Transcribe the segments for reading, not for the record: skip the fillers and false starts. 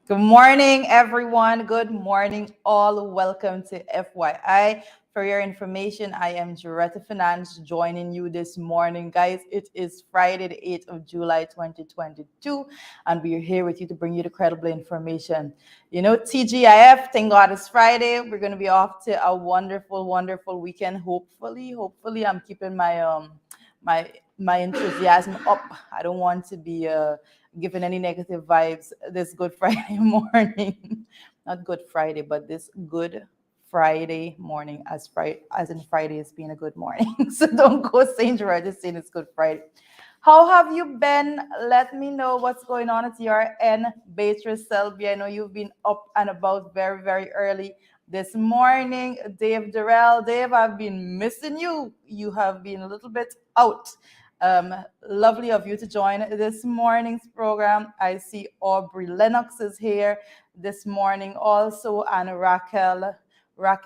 Good morning, everyone. Good morning, all. Welcome to FYI. For your information, I am Joretta Finance joining you this morning. Guys, it is Friday, the 8th of July, 2022, and we are here with you to bring you the credible information. You know, TGIF, thank God it's Friday. We're going to be off to a wonderful, wonderful weekend. Hopefully, I'm keeping my enthusiasm up. I don't want to be giving any negative vibes this Good Friday morning. Not Good Friday, but this Good Friday morning, as in Friday has been a good morning. So don't go saying Gerard just saying it's Good Friday. How have you been? Let me know what's going on at your end. Beatrice Selby, I know you've been up and about very, very early this morning. Dave Durrell, Dave, I've been missing you. You have been a little bit out. Lovely of you to join this morning's program. I see Aubrey Lennox is here this morning also, and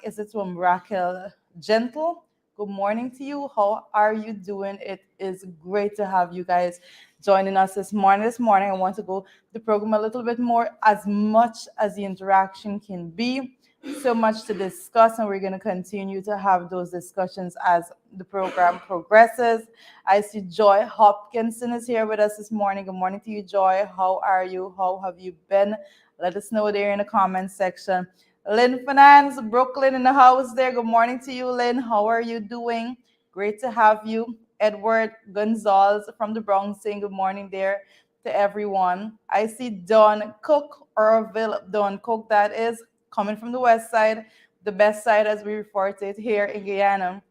is it from Raquel Gentle? Good morning to you. How are you doing? It is great to have you guys joining us this morning. This morning, I want to go the program a little bit more, as much as the interaction can be. So much to discuss, and we're going to continue to have those discussions as the program progresses. I see Joy Hopkinson is here with us this morning. Good morning to you, Joy. How are you? How have you been? Let us know there in the comments section. Lynn Finance, Brooklyn in the house there. Good morning to you, Lynn. How are you doing? Great to have you. Edward Gonzalez from the Bronx saying good morning there to everyone. I see Don Cook, Irville Don Cook, that is, coming from the west side, the best side as we refer to it here in Guyana.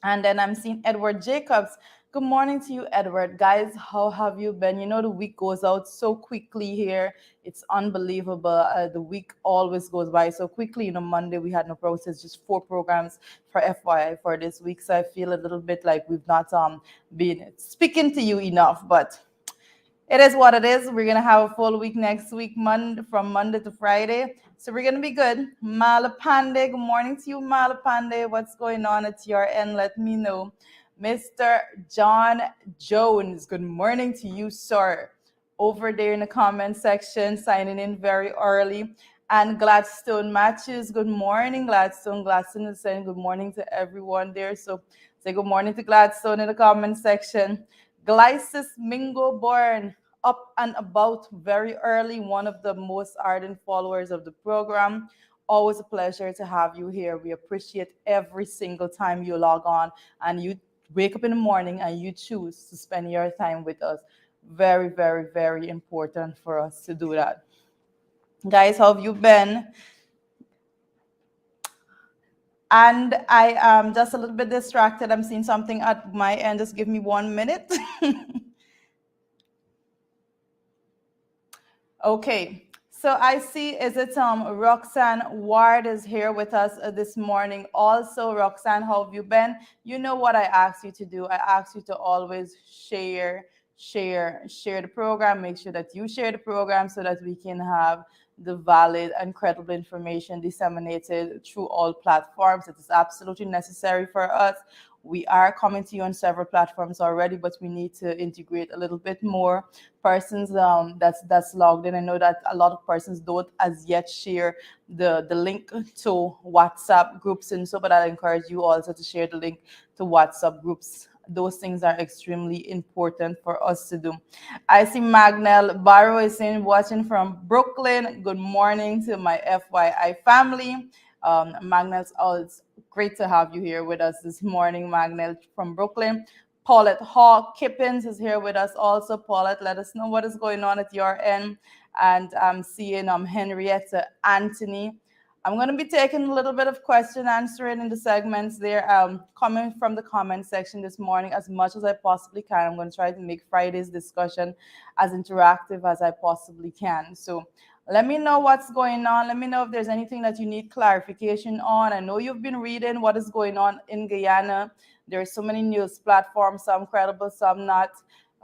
And then I'm seeing Edward Jacobs. Good morning to you, Edward. Guys, how have you been? You know, the week goes out so quickly here. It's unbelievable. The week always goes by so quickly. You know, Monday we had no process, just 4 programs for FYI for this week. So I feel a little bit like we've not been speaking to you enough, but it is what it is. We're gonna have a full week next week, from Monday to Friday. So we're gonna be good. Malapande, good morning to you, Malapande. What's going on at your end? Let me know. Mr. John Jones, good morning to you, sir. Over there in the comment section, signing in very early. And Gladstone Matthews, good morning, Gladstone. Gladstone is saying good morning to everyone there. So say good morning to Gladstone in the comment section. Glycis Mingo Born, up and about very early, one of the most ardent followers of the program. Always a pleasure to have you here. We appreciate every single time you log on and you wake up in the morning and you choose to spend your time with us. Very, very, very important for us to do that. Guys, how have you been? And I am just a little bit distracted. I'm seeing something at my end. Just give me 1 minute. Okay, so I see, is it Roxanne Ward is here with us this morning. Also, Roxanne, how have you been? You know what I asked you to do. I asked you to always share the program. Make sure that you share the program so that we can have the valid and credible information disseminated through all platforms. It is absolutely necessary for us. We are coming to you on several platforms already, but we need to integrate a little bit more persons that's logged in. I know that a lot of persons don't as yet share the link to WhatsApp groups, and so, but I encourage you also to share the link to WhatsApp groups. Those things are extremely important for us to do. I see Magnell Barrow is saying, watching from Brooklyn. Good morning to my FYI family. Magnell, oh, it's great to have you here with us this morning, Magnell from Brooklyn. Paulette Hawk Kippins is here with us also. Paulette, let us know what is going on at your end. And I'm seeing Henrietta Anthony. I'm going to be taking a little bit of question answering in the segments there, coming from the comment section this morning as much as I possibly can. I'm going to try to make Friday's discussion as interactive as I possibly can. So let me know what's going on. Let me know if there's anything that you need clarification on. I know you've been reading what is going on in Guyana. There are so many news platforms, some credible, some not.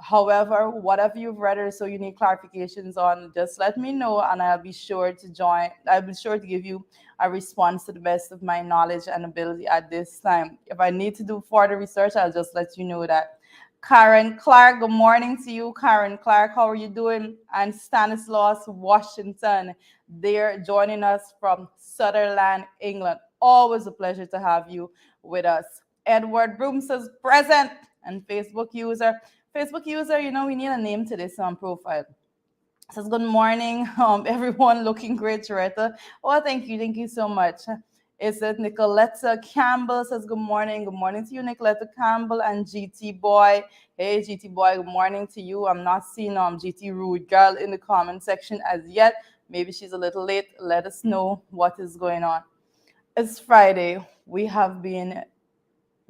However, whatever you've read or so you need clarifications on, just let me know and I'll be sure to join. I'll be sure to give you a response to the best of my knowledge and ability at this time. If I need to do further research, I'll just let you know that. Karen Clark, good morning to you, Karen Clark. How are you doing? And Stanislaus Washington, they're joining us from Sutherland, England. Always a pleasure to have you with us. Edward Broom says present, and Facebook user. Facebook user, we need a name to this profile. Says good morning, everyone. Looking great, Loretta. Oh, thank you so much. Is it Nicoletta Campbell says good morning. Good morning to you, Nicoletta Campbell and GT Boy. Hey, GT Boy, good morning to you. I'm not seeing GT Rude Girl in the comment section as yet. Maybe she's a little late. Let us know what is going on. It's Friday. We have been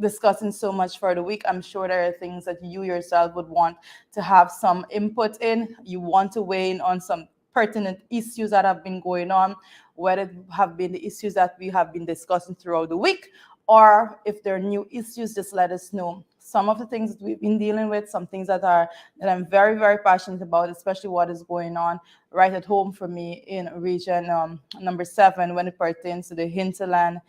discussing so much for the week. I'm sure there are things that you yourself would want to have some input in. You want to weigh in on some pertinent issues that have been going on, whether it have been the issues that we have been discussing throughout the week, or if there are new issues, just let us know. Some of the things that we've been dealing with, some things that I'm very, very passionate about, especially what is going on right at home for me in region number 7 when it pertains to the hinterland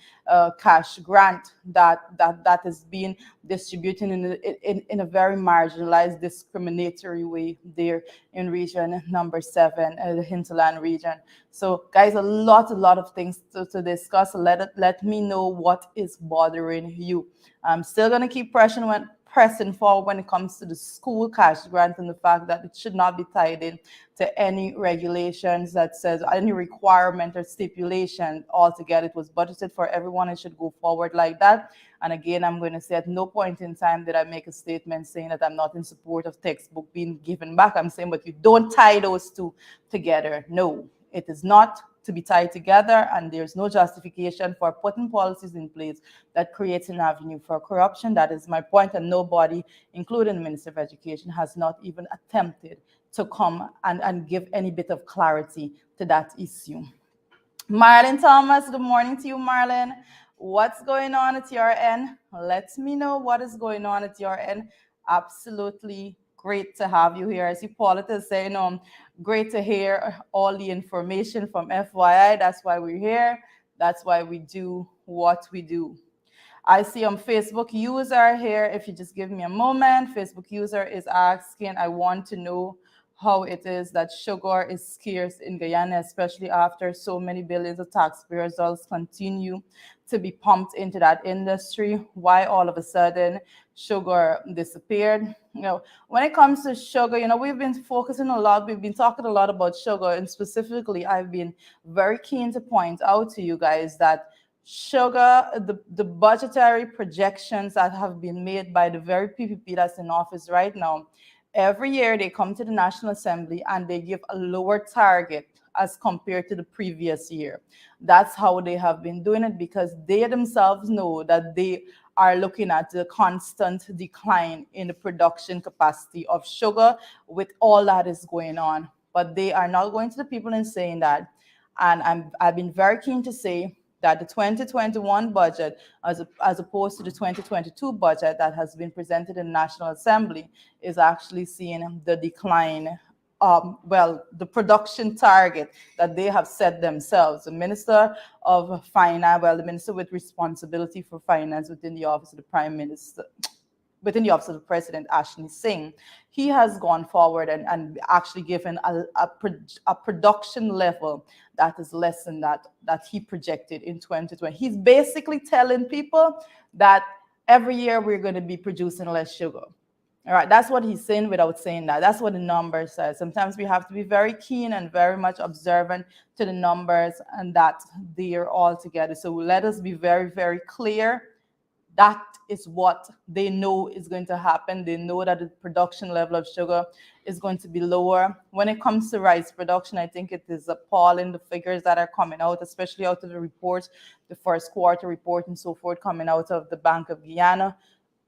cash grant that is being distributed in a very marginalized, discriminatory way there in region number 7, the hinterland region. So guys, a lot of things to discuss. Let me know what is bothering you. I'm still going to keep pressing forward when it comes to the school cash grant and the fact that it should not be tied in to any regulations that says any requirement or stipulation altogether. It was budgeted for everyone. It should go forward like that. And again, I'm going to say at no point in time did I make a statement saying that I'm not in support of textbook being given back. I'm saying, but you don't tie those two together. No, it is not to be tied together, and there's no justification for putting policies in place that creates an avenue for corruption. That is my point, and nobody, including the Minister of Education, has not even attempted to come and give any bit of clarity to that issue. Marlon Thomas, good morning to you, Marlon. What's going on at your end? Let me know what is going on at your end. Absolutely great to have you here. I see Paulette is saying, great to hear all the information from FYI. That's why we're here. That's why we do what we do. I see Facebook user here. If you just give me a moment, Facebook user is asking, I want to know how it is that sugar is scarce in Guyana, especially after so many billions of taxpayers' dollars continue to be pumped into that industry. Why all of a sudden sugar disappeared? When it comes to sugar, we've been focusing a lot. We've been talking a lot about sugar, and specifically, I've been very keen to point out to you guys that sugar, the budgetary projections that have been made by the very PPP that's in office right now, every year they come to the National Assembly and they give a lower target as compared to the previous year. That's how they have been doing it, because they themselves know that they are looking at the constant decline in the production capacity of sugar with all that is going on. But they are not going to the people and saying that. And I've been very keen to say that the 2021 budget, as opposed to the 2022 budget that has been presented in the National Assembly, is actually seeing the decline, the production target that they have set themselves. The Minister of Finance, the Minister with responsibility for finance within the Office of the Prime Minister, within the Office of the President, Ashley Singh, he has gone forward and actually given a production level that is less than that he projected in 2020. He's basically telling people that every year we're going to be producing less sugar. All right, that's what he's saying without saying that. That's what the numbers say. Sometimes we have to be very keen and very much observant to the numbers, and that they are all together. So let us be very, very clear. That is what they know is going to happen. They know that the production level of sugar is going to be lower. When it comes to rice production, I think it is appalling, the figures that are coming out, especially out of the reports, the first quarter report and so forth, coming out of the Bank of Guyana.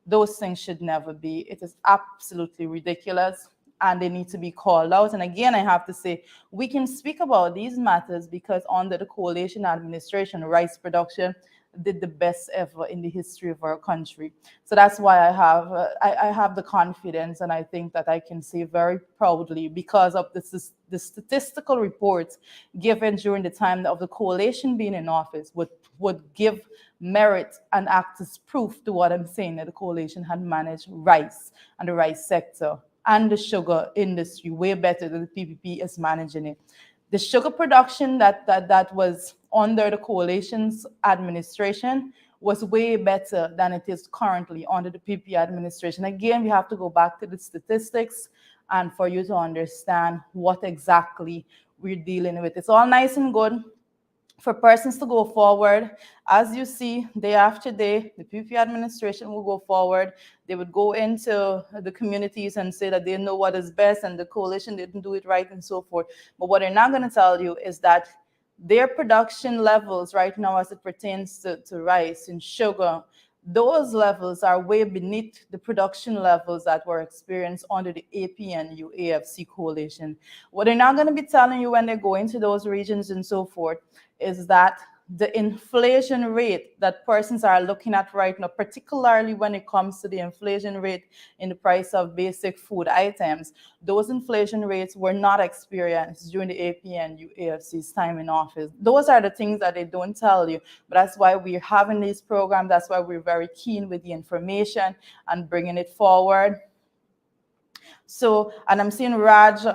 Those things should never be. It is absolutely ridiculous, and they need to be called out. And again, I have to say, we can speak about these matters because under the coalition administration, rice production, did the best ever in the history of our country. So that's why I have the confidence, and I think that I can say very proudly, because of the statistical reports given during the time of the coalition being in office, would give merit and act as proof to what I'm saying, that the coalition had managed rice and the rice sector and the sugar industry way better than the PPP is managing it. The sugar production that was under the coalition's administration was way better than it is currently under the PP administration. Again, we have to go back to the statistics and for you to understand what exactly we're dealing with. It's all nice and good for persons to go forward. As you see, day after day, the PP administration will go forward. They would go into the communities and say that they know what is best and the coalition didn't do it right and so forth. But what they're not going to tell you is that their production levels right now, as it pertains to rice and sugar, those levels are way beneath the production levels that were experienced under the APNU AFC coalition. What they're not going to be telling you when they go into those regions and so forth is that the inflation rate that persons are looking at right now, particularly when it comes to the inflation rate in the price of basic food items, those inflation rates were not experienced during the APNU AFC's time in office. Those are the things that they don't tell you, but that's why we're having these programs. That's why we're very keen with the information and bringing it forward. So, and I'm seeing Raj,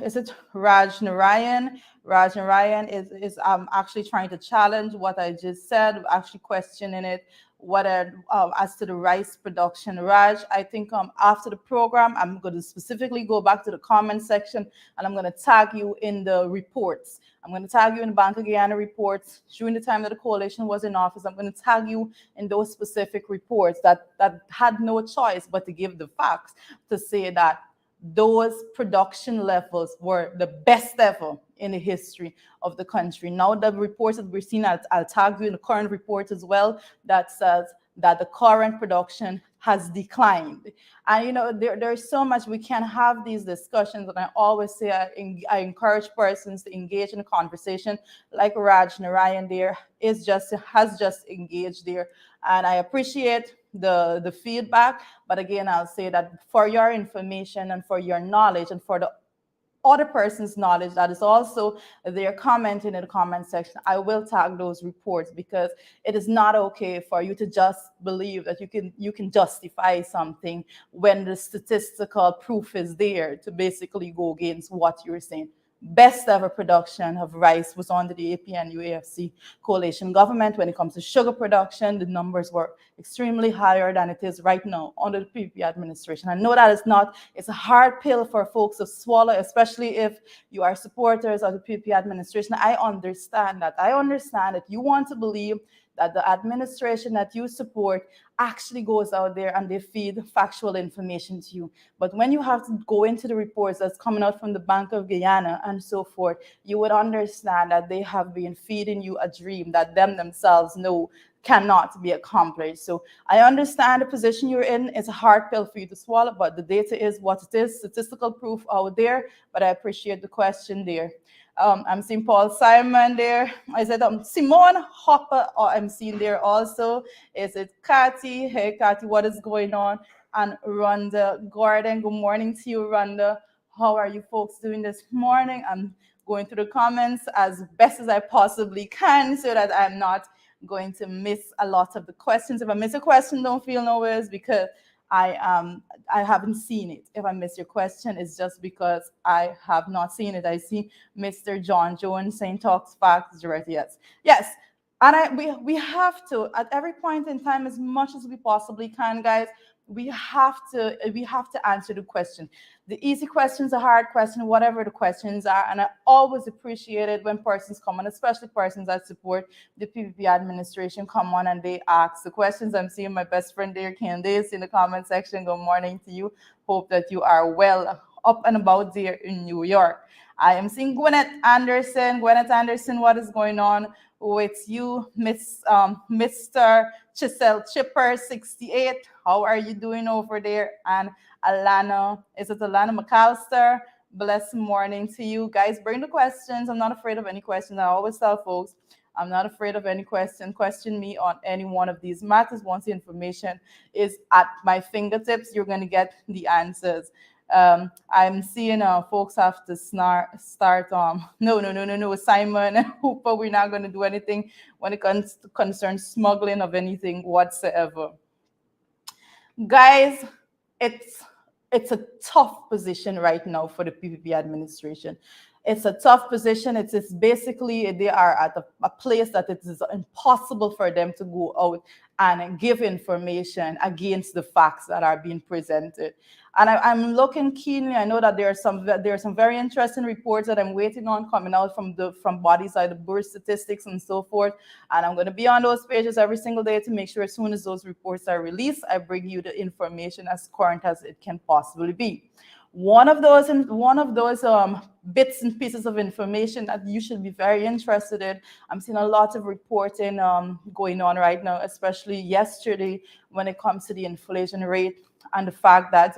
is it Raj Narayan? Raj Narayan is actually trying to challenge what I just said, actually questioning it, as to the rice production. Raj, I think after the program, I'm going to specifically go back to the comment section, and I'm going to tag you in the reports. I'm going to tag you in the Bank of Guyana reports during the time that the coalition was in office. I'm going to tag you in those specific reports that had no choice but to give the facts, to say that those production levels were the best ever in the history of the country. Now the reports that we're seeing, I'll tag you in the current report as well, that says that the current production has declined. And there's so much we can have these discussions, and I always say I encourage persons to engage in a conversation like Raj Narayan there has just engaged there. And I appreciate the feedback, but again, I'll say that for your information and for your knowledge and for the other person's knowledge that is also there commenting in the comment section, I will tag those reports, because it is not okay for you to just believe that you can justify something when the statistical proof is there to basically go against what you're saying. Best ever production of rice was under the APNU AFC coalition government. When it comes to sugar production, the numbers were extremely higher than it is right now under the PP administration. I know that it's a hard pill for folks to swallow, especially if you are supporters of the PP administration. I understand that. I understand that you want to believe that the administration that you support actually goes out there and they feed factual information to you. But when you have to go into the reports that's coming out from the Bank of Guyana and so forth, you would understand that they have been feeding you a dream that them themselves know cannot be accomplished. So I understand the position you're in. It's a hard pill for you to swallow, but the data is what it is, statistical proof out there. But I appreciate the question there. I'm seeing Paul Simon there. I said Simone Hopper, I'm seeing there also. Is it Kathy? Hey, Kathy, what is going on? And Rhonda Gordon, good morning to you, Rhonda. How are you folks doing this morning? I'm going through the comments as best as I possibly can so that I'm not going to miss a lot of the questions. If I miss a question, don't feel no worries, because I haven't seen it. If I miss your question, it's just because I have not seen it. I see Mr. John Jones saying talks facts direct. Yes. And we have to, at every point in time, as much as we possibly can, guys, we have to answer the question. The easy questions, the hard question, whatever the questions are. And I always appreciate it when persons come on, especially persons that support the PPP administration, come on and they ask the questions. I'm seeing my best friend there, Candace, in the comment section. Good morning to you. Hope that you are well up and about there in New York. I am seeing Gwyneth Anderson. Gwyneth Anderson, what is going on with you, Mr. Chisel Chipper 68? How are you doing over there? And Alana, is it Alana McAllister? Blessed morning to you guys. Bring the questions. I'm not afraid of any questions. I always tell folks, I'm not afraid of any question. Question me on any one of these matters. Once the information is at my fingertips, you're going to get the answers. I'm seeing folks have to start. No, Simon and Hooper, we're not going to do anything when it concerns smuggling of anything whatsoever. Guys, it's it's a tough position right now for the PPP administration. It's a tough position. It's basically they are at a place that it is impossible for them to go out and give information against the facts that are being presented. And I'm looking keenly. I know that there are some very interesting reports that I'm waiting on coming out from bodies like the Bureau of Statistics and so forth. And I'm going to be on those pages every single day to make sure as soon as those reports are released, I bring you the information as current as it can possibly be. One of those bits and pieces of information that you should be very interested in. I'm seeing a lot of reporting going on right now, especially yesterday when it comes to the inflation rate and the fact that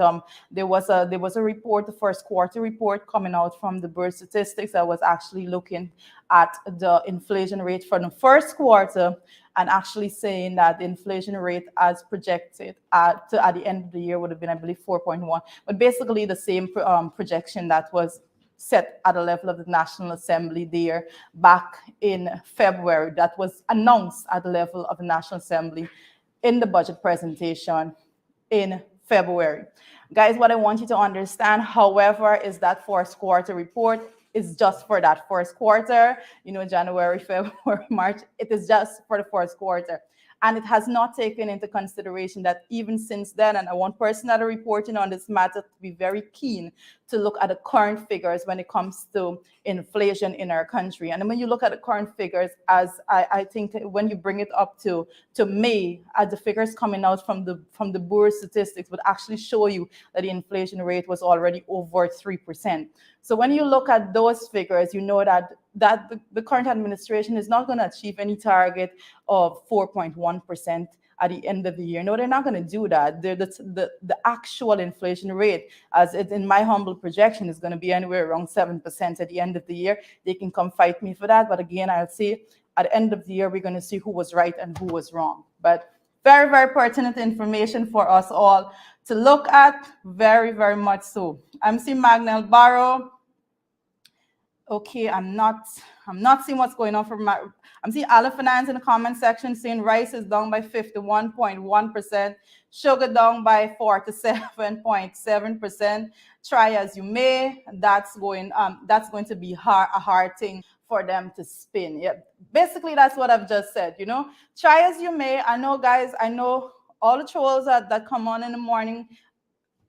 there was a report, the first quarter report coming out from the Bureau of Statistics that was actually looking at the inflation rate for the first quarter and actually saying that the inflation rate as projected at the end of the year would have been, I believe, 4.1, but basically the same projection that was set at the level of the National Assembly there back in February, that was announced at the level of the National Assembly in the budget presentation in February. Guys, what I want you to understand, however, is that first quarter report is just for that first quarter, January, February, March. It is just for the first quarter. And it has not taken into consideration that even since then, and I want persons that are reporting on this matter to be very keen to look at the current figures when it comes to inflation in our country. And when you look at the current figures, as I think when you bring it up to May, the figures coming out from the Bureau of Statistics would actually show you that the inflation rate was already over 3%. So when you look at those figures, you know that the current administration is not going to achieve any target of 4.1% at the end of the year. No, they're not going to do that. The actual inflation rate, as it, in my humble projection, is going to be anywhere around 7% at the end of the year. They can come fight me for that. But again, I'll say at the end of the year, we're going to see who was right and who was wrong. But very, very pertinent information for us all to look at. Very, very much so. I'm seeing Magnell Barrow. Okay, I'm not seeing what's going on I'm seeing Olive Finance in the comment section saying rice is down by 51.1%, sugar down by 47.7%. Try as you may, that's going to be a hard thing for them to spin. Yeah, basically that's what I've just said. Try as you may. I know, guys. I know all the trolls that come on in the morning.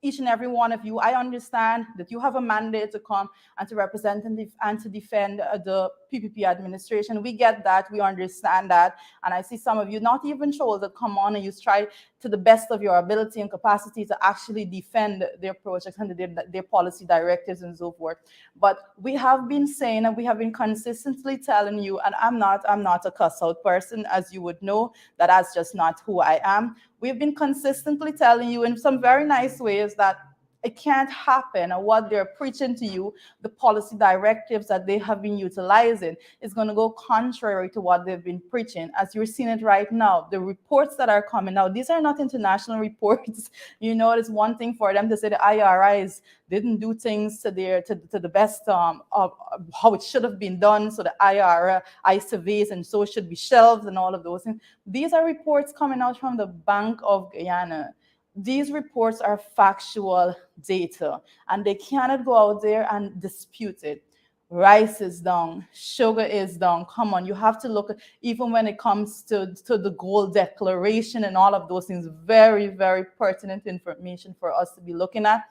Each and every one of you, I understand that you have a mandate to come and to represent and to defend the PPP administration. We get that, we understand that, and I see some of you, not even trolls, that come on and you try to the best of your ability and capacity to actually defend their projects and their policy directives and so forth. But we have been saying and we have been consistently telling you, and I'm not a cuss out person, as you would know, that's just not who I am. We've been consistently telling you in some very nice ways that it can't happen, and what they're preaching to you, the policy directives that they have been utilizing, is going to go contrary to what they've been preaching. As you're seeing it right now, the reports that are coming out, these are not international reports. It's one thing for them to say the IRIs didn't do things to the best of how it should have been done, so the IRI surveys and so should be shelved and all of those things. These are reports coming out from the Bank of Guyana. These reports are factual data, and they cannot go out there and dispute it. Rice is down, sugar is down. Come on, you have to look at, even when it comes to the gold declaration and all of those things, very, very pertinent information for us to be looking at.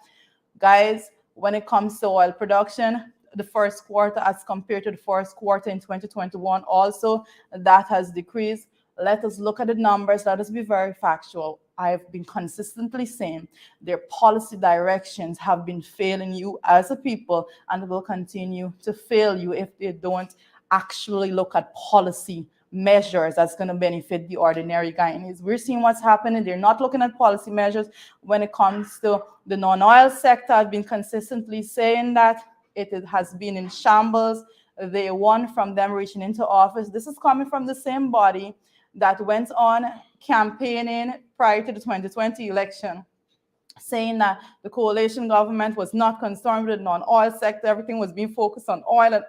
Guys, when it comes to oil production, the first quarter as compared to the first quarter in 2021, also, that has decreased. Let us look at the numbers. Let us be very factual. I've been consistently saying their policy directions have been failing you as a people and will continue to fail you if they don't actually look at policy measures that's going to benefit the ordinary Guyanese. We're seeing what's happening. They're not looking at policy measures when it comes to the non-oil sector. I've been consistently saying that it has been in shambles. they won from them reaching into office. This is coming from the same body that went on campaigning prior to the 2020 election, saying that the coalition government was not concerned with the non-oil sector, everything was being focused on oil. And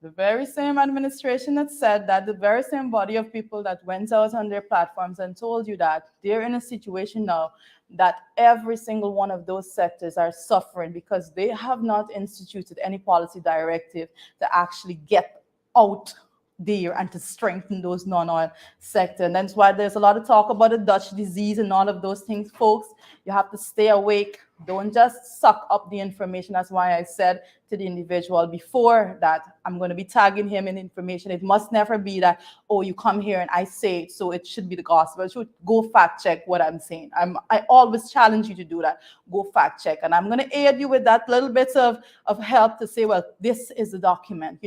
the very same administration that said that, the very same body of people that went out on their platforms and told you that they're in a situation now that every single one of those sectors are suffering because they have not instituted any policy directive to actually get out there and to strengthen those non-oil sector. And that's why there's a lot of talk about the Dutch disease and all of those things, folks. You have to stay awake. Don't just suck up the information. That's why I said to the individual before that I'm going to be tagging him in information. It must never be that, oh, you come here and I say it, so it should be the gospel. It should go fact check what I'm saying. I always challenge you to do that. Go fact check. And I'm going to aid you with that little bit of help to say, well, this is the document,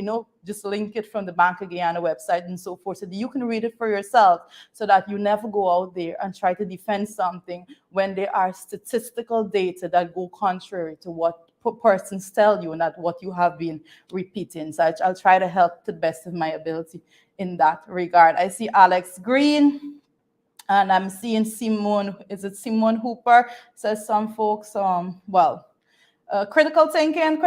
just link it from the Bank of Guyana website and so forth so that you can read it for yourself, so that you never go out there and try to defend something when there are statistical data that go contrary to what persons tell you and that what you have been repeating. So I'll try to help to the best of my ability in that regard. I see Alex Green, and I'm seeing Simone. Is it Simone Hooper? Says some folks, critical thinking.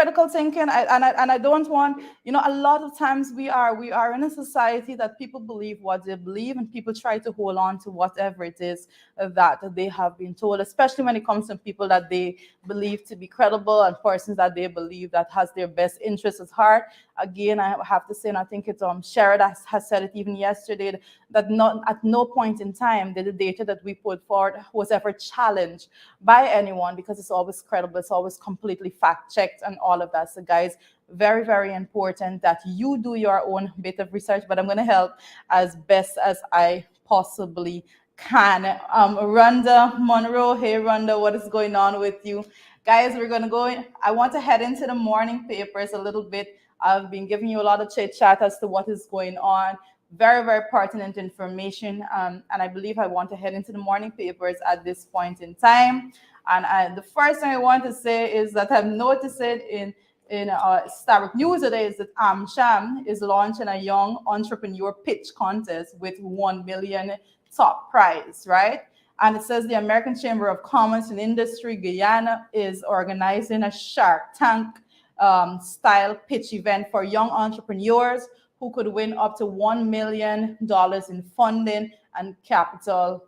I don't want, a lot of times we are in a society that people believe what they believe, and people try to hold on to whatever it is that they have been told, especially when it comes to people that they believe to be credible and persons that they believe that has their best interests at heart. Again, I have to say, and I think it's Sherrod has said it even yesterday, that at no point in time did the data that we put forward was ever challenged by anyone, because it's always credible, it's always completely fact-checked and all of that. So guys, very, very important that you do your own bit of research, but I'm going to help as best as I possibly can. Rhonda Monroe, hey Rhonda, what is going on with you? Guys, we're going to go, I want to head into the morning papers a little bit. I've been giving you a lot of chit chat as to what is going on. Very, very pertinent information. And I believe I want to head into the morning papers at this point in time. And the first thing I want to say is that I've noticed it in Starbuck News today is that AmSham is launching a young entrepreneur pitch contest with 1 million top prize, right? And it says the American Chamber of Commerce and Industry Guyana is organizing a Shark Tank style pitch event for young entrepreneurs who could win up to $1 million in funding and capital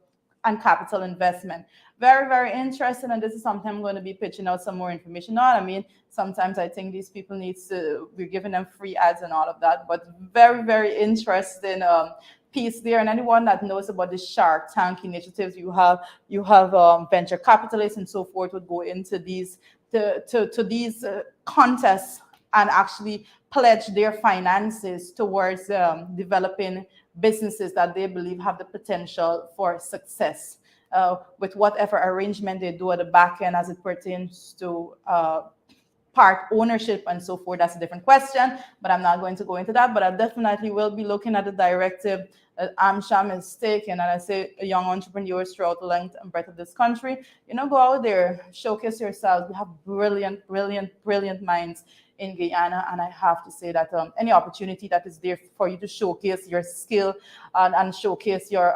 investment. Very, very interesting. And this is something I'm going to be pitching out some more information on. I mean, sometimes I think these people we're giving them free ads and all of that, but very, very interesting piece there. And anyone that knows about the Shark Tank initiatives, you have venture capitalists and so forth would go into these to these contests and actually pledge their finances towards developing businesses that they believe have the potential for success with whatever arrangement they do at the back end as it pertains to part ownership and so forth. That's a different question, but I'm not going to go into that. But I definitely will be looking at the directive that AmSham is taking. And I say young entrepreneurs throughout the length and breadth of this country, go out there, showcase yourselves. We have brilliant, brilliant, brilliant minds in Guyana. And I have to say that any opportunity that is there for you to showcase your skill and showcase your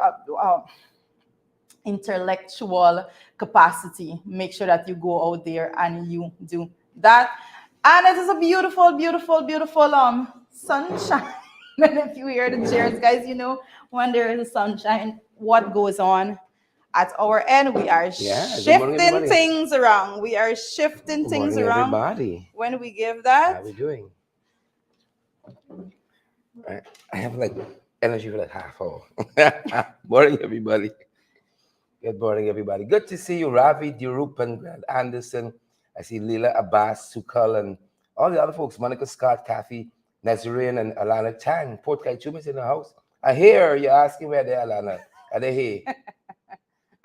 intellectual capacity, make sure that you go out there and you do that. And it is a beautiful, beautiful, beautiful sunshine. And if you hear the cheers, guys, when there is a sunshine, what goes on at our end? We are shifting things around. We are shifting things around. Everybody. When we give that. How are we doing? I have energy for half hour. Morning, everybody. Good morning, everybody. Good to see you, Ravi, Dirupan, Grant Anderson. I see Lila Abbas, Sukal, and all the other folks, Monica Scott, Kathy, Nazarene, and Alana Tang. Port Kaichuma's in the house. I hear you're asking where they are, Alana. Are they here?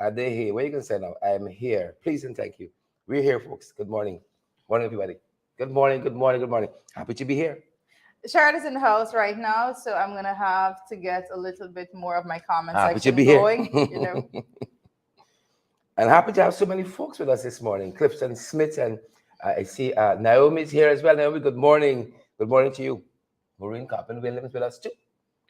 Are they here? What are you going to say now? I am here. Please and thank you. We're here, folks. Good morning. Morning, everybody. Good morning, good morning, good morning. Happy to be here. Charlotte is in the house right now, so I'm going to have to get a little bit more of my comment happy section to be going. Here. And happy to have so many folks with us this morning. Clifton Smith, and I see Naomi's here as well. Naomi, good morning. Good morning to you. Maureen Coppin Williams with us too.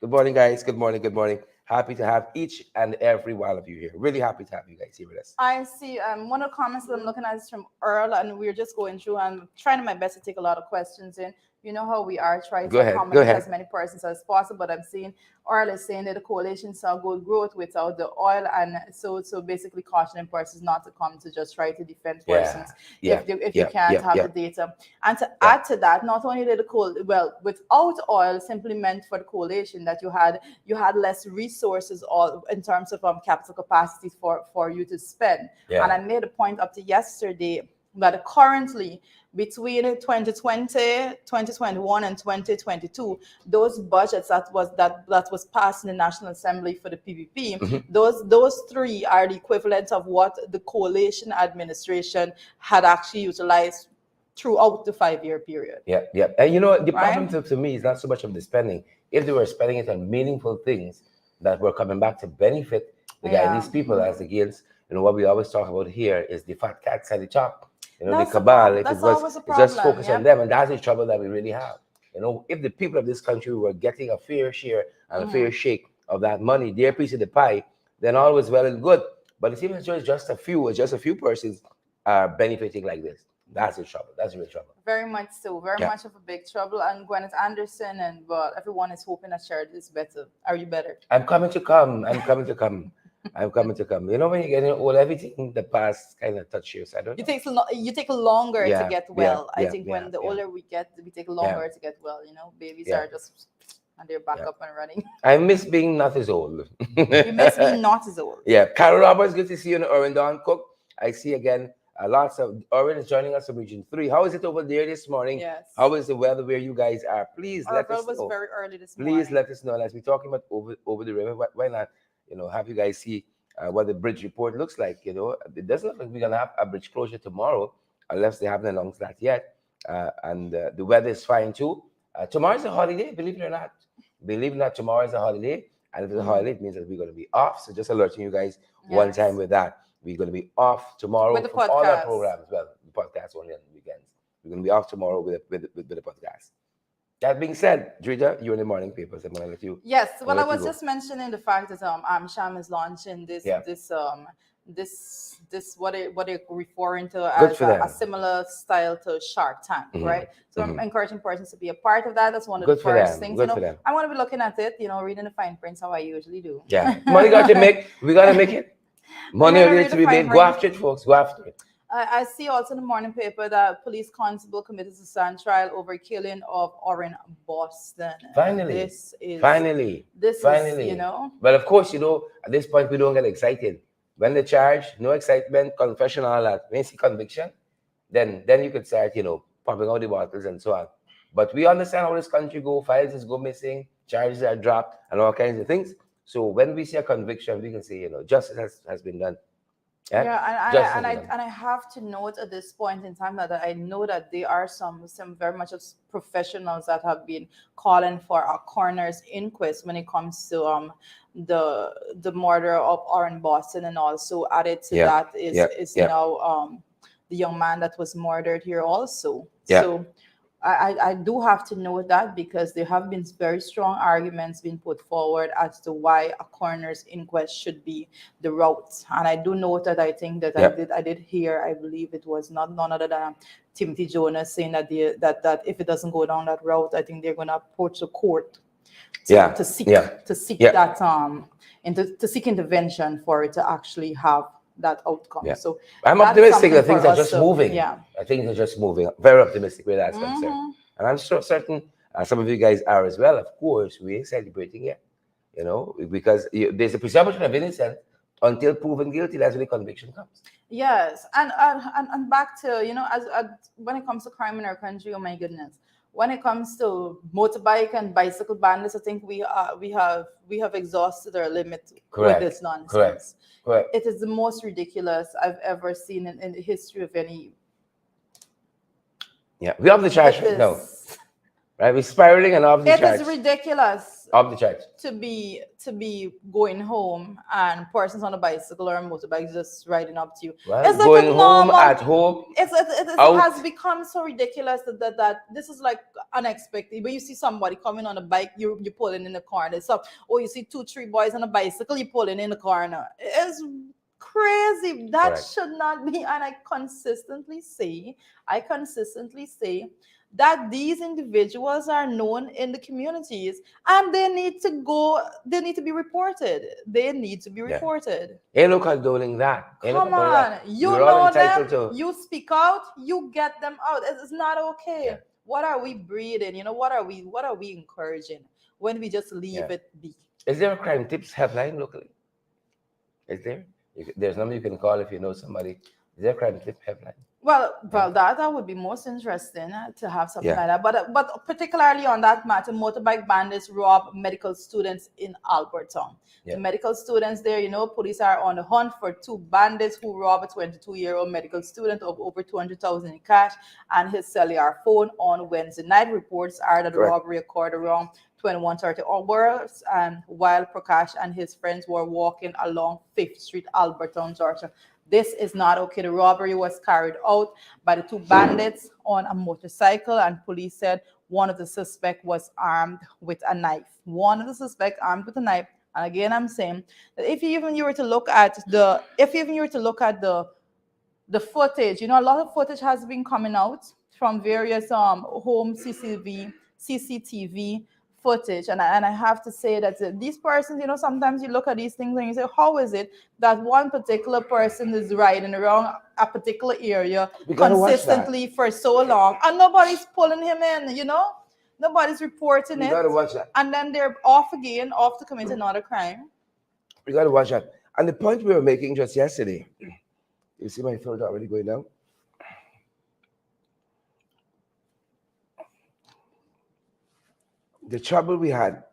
Good morning, guys. Good morning. Good morning. Happy to have each and every one of you here. Really happy to have you guys here with us. I see. One of the comments that I'm looking at is from Earl, and we're just going through. I'm trying my best to take a lot of questions in. You know how we are trying Go to ahead. Go accommodate ahead. as many persons as possible. But I'm seeing Earl is saying that the coalition saw good growth without the oil, and so basically cautioning persons not to come to just try to defend Yeah. persons Yeah. if you can't have the data. And to Yeah. add to that, not only did without oil simply meant for the coalition that you had less resources all in terms of capital capacity for you to spend. Yeah. And I made a point up to yesterday that currently between 2020, 2021, and 2022, those budgets that was passed in the National Assembly for the PPP, those three are the equivalent of what the coalition administration had actually utilized throughout the 5-year period. Yeah, yeah. And you know, the Right? problem to me is not so much of the spending. If they were spending it on meaningful things that were coming back to benefit the Guyanese people as against, what we always talk about here is the fat cats at the top. That's the cabal. If that's it was always a it's just problem, focus yeah. on them, and that's the trouble that we really have. If the people of this country were getting a fair share and a fair shake of that money, their piece of the pie, then all was well and good. But it seems as though it's just a few persons are benefiting like this. That's the trouble. That's the real trouble. Very much so. Very much of a big trouble. And Gwyneth Anderson and everyone is hoping that Sheridan is better. Are you better? I'm coming to come. I'm coming to come. I'm coming to come. When you get old, everything in the past kind of touch you. So I don't know. You take longer to get well. I think when the older we get, we take longer to get well. Babies are just and they're back up and running. I miss being not as old. You miss being not as old. Yeah. Carol Roberts, good to see you in Orin. Don Cook. I see again lots of Orin is joining us from Region 3. How is it over there this morning? Yes. How is the weather where you guys are? Please let us know. It was very early this morning. Please let us know. And as we're talking about over the river, why not have you guys see what the bridge report looks like? It doesn't look like we're gonna have a bridge closure tomorrow unless they haven't announced that yet. And the weather is fine too. Tomorrow's a holiday, believe it or not. Believe it or not, tomorrow is a holiday. And if it's a holiday, it means that we're going to be off. So just alerting you guys one time with that. We're going to be off tomorrow with the from all our programs. Well, the podcast only on the weekends. We're going to be off tomorrow with the podcast. That being said, Drita, you're in the morning papers. I'm going to let you. Yes. Well, I was just mentioning the fact that AmSham is launching this what they're referring to as a similar style to Shark Tank, right? So I'm encouraging persons to be a part of that. That's one of the first things. I want to be looking at it, reading the fine prints how I usually do. Yeah. Money got to make. We got to make it. Money needs to be made. Go after it, folks. Go after it. I see also in the morning paper that police constable committed to stand trial over killing of Orin Boston. Finally. This is. Well, of course, at this point, we don't get excited. When the charge, no excitement, confession, all that. When you see conviction, then you could start, popping out the bottles and so on. But we understand how this country go. Files go missing, charges are dropped, and all kinds of things. So when we see a conviction, we can say, justice has been done. Yeah, and I have to note at this point in time that I know that there are some very much of professionals that have been calling for a coroner's inquest when it comes to the murder of Orin Boston, and also added to that is now the young man that was murdered here also. Yeah. So I do have to note that because there have been very strong arguments being put forward as to why a coroner's inquest should be the route. And I do note that I think that I did hear, I believe it was none other than Timothy Jonas saying that that if it doesn't go down that route, I think they're going to approach the court to seek that to seek intervention for it to actually have that outcome. Yeah. So I'm optimistic that things are just moving. Yeah. I think they're just moving. Very optimistic where that's concerned. And I'm certain some of you guys are as well. Of course, we're celebrating it, because there's a presumption of innocence until proven guilty. That's when the conviction comes. Yes. And back to, as when it comes to crime in our country, oh my goodness. When it comes to motorbike and bicycle bandits, I think we have exhausted our limit with this nonsense. Correct. It is the most ridiculous I've ever seen in the history of any. Yeah, we have the charge now. Right, we're spiraling and off the charge. It is ridiculous. Of the church. to be going home and persons on a bicycle or a motorbike just riding up to you. Well, It's like going a home, normal. at home, It out. has become so ridiculous that this is like unexpected. But you see somebody coming on a bike, you pulling in the corner. So, or you see 2, 3 boys on a bicycle, you pulling in the corner. It's crazy. That Correct. should not be. And I consistently say that these individuals are known in the communities and they need to be reported. They need to be Yeah. reported. Ain't no condoning that. Ain't no Come condoning on, that. you We're all know entitled them, to. you speak out, you get them out. It's not Yeah. okay. What are we breeding? What are we encouraging when we just leave Yeah. it be? Is there a crime tips helpline locally? Is there? There's number you can call if you know somebody. Is there a crime tip helpline? Well, that would be most interesting to have something Yeah. like that. But particularly on that matter, motorbike bandits rob medical students in Alberton. Yeah. The medical students there, police are on the hunt for 2 bandits who robbed a 22-year-old medical student of over 200,000 in cash and his cellular phone on Wednesday night. Reports are that the Correct. robbery occurred around 21:30 hours, and while Prakash and his friends were walking along 5th Street, Alberton, Georgia. This is not okay. The robbery was carried out by the 2 bandits on a motorcycle, and police said one of the suspects was armed with a knife. One of the suspects armed with a knife. And again, I'm saying that if you were to look at the footage, a lot of footage has been coming out from various home CCTV footage, and I have to say that these persons, sometimes you look at these things and you say, how is it that one particular person is riding around a particular area We gotta watch that. consistently for so long and nobody's pulling him in, nobody's reporting We it, gotta watch that. and then they're off again, off to commit another crime. We gotta watch that. And the point we were making just yesterday, you see my throat already going down? The trouble we had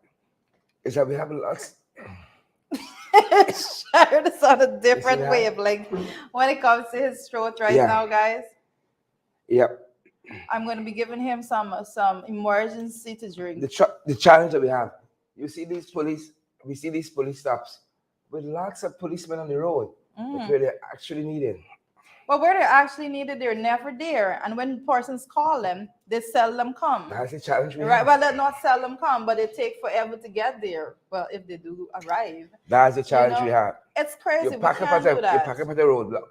is that we have lots. Share this on a different that? wavelength when it comes to his throat right Yeah. now, guys. Yep. I'm going to be giving him some emergency to drink. The challenge that we have, we see these police stops with lots of policemen on the road, but where they're actually needed. But where they're actually needed, they're never there. And when persons call them, they seldom come. That's the challenge we Right? have. Well, they not seldom come, but they take forever to get there. Well, if they do arrive. That's the challenge we have. It's crazy. You pack We up can't at do that. the roadblock.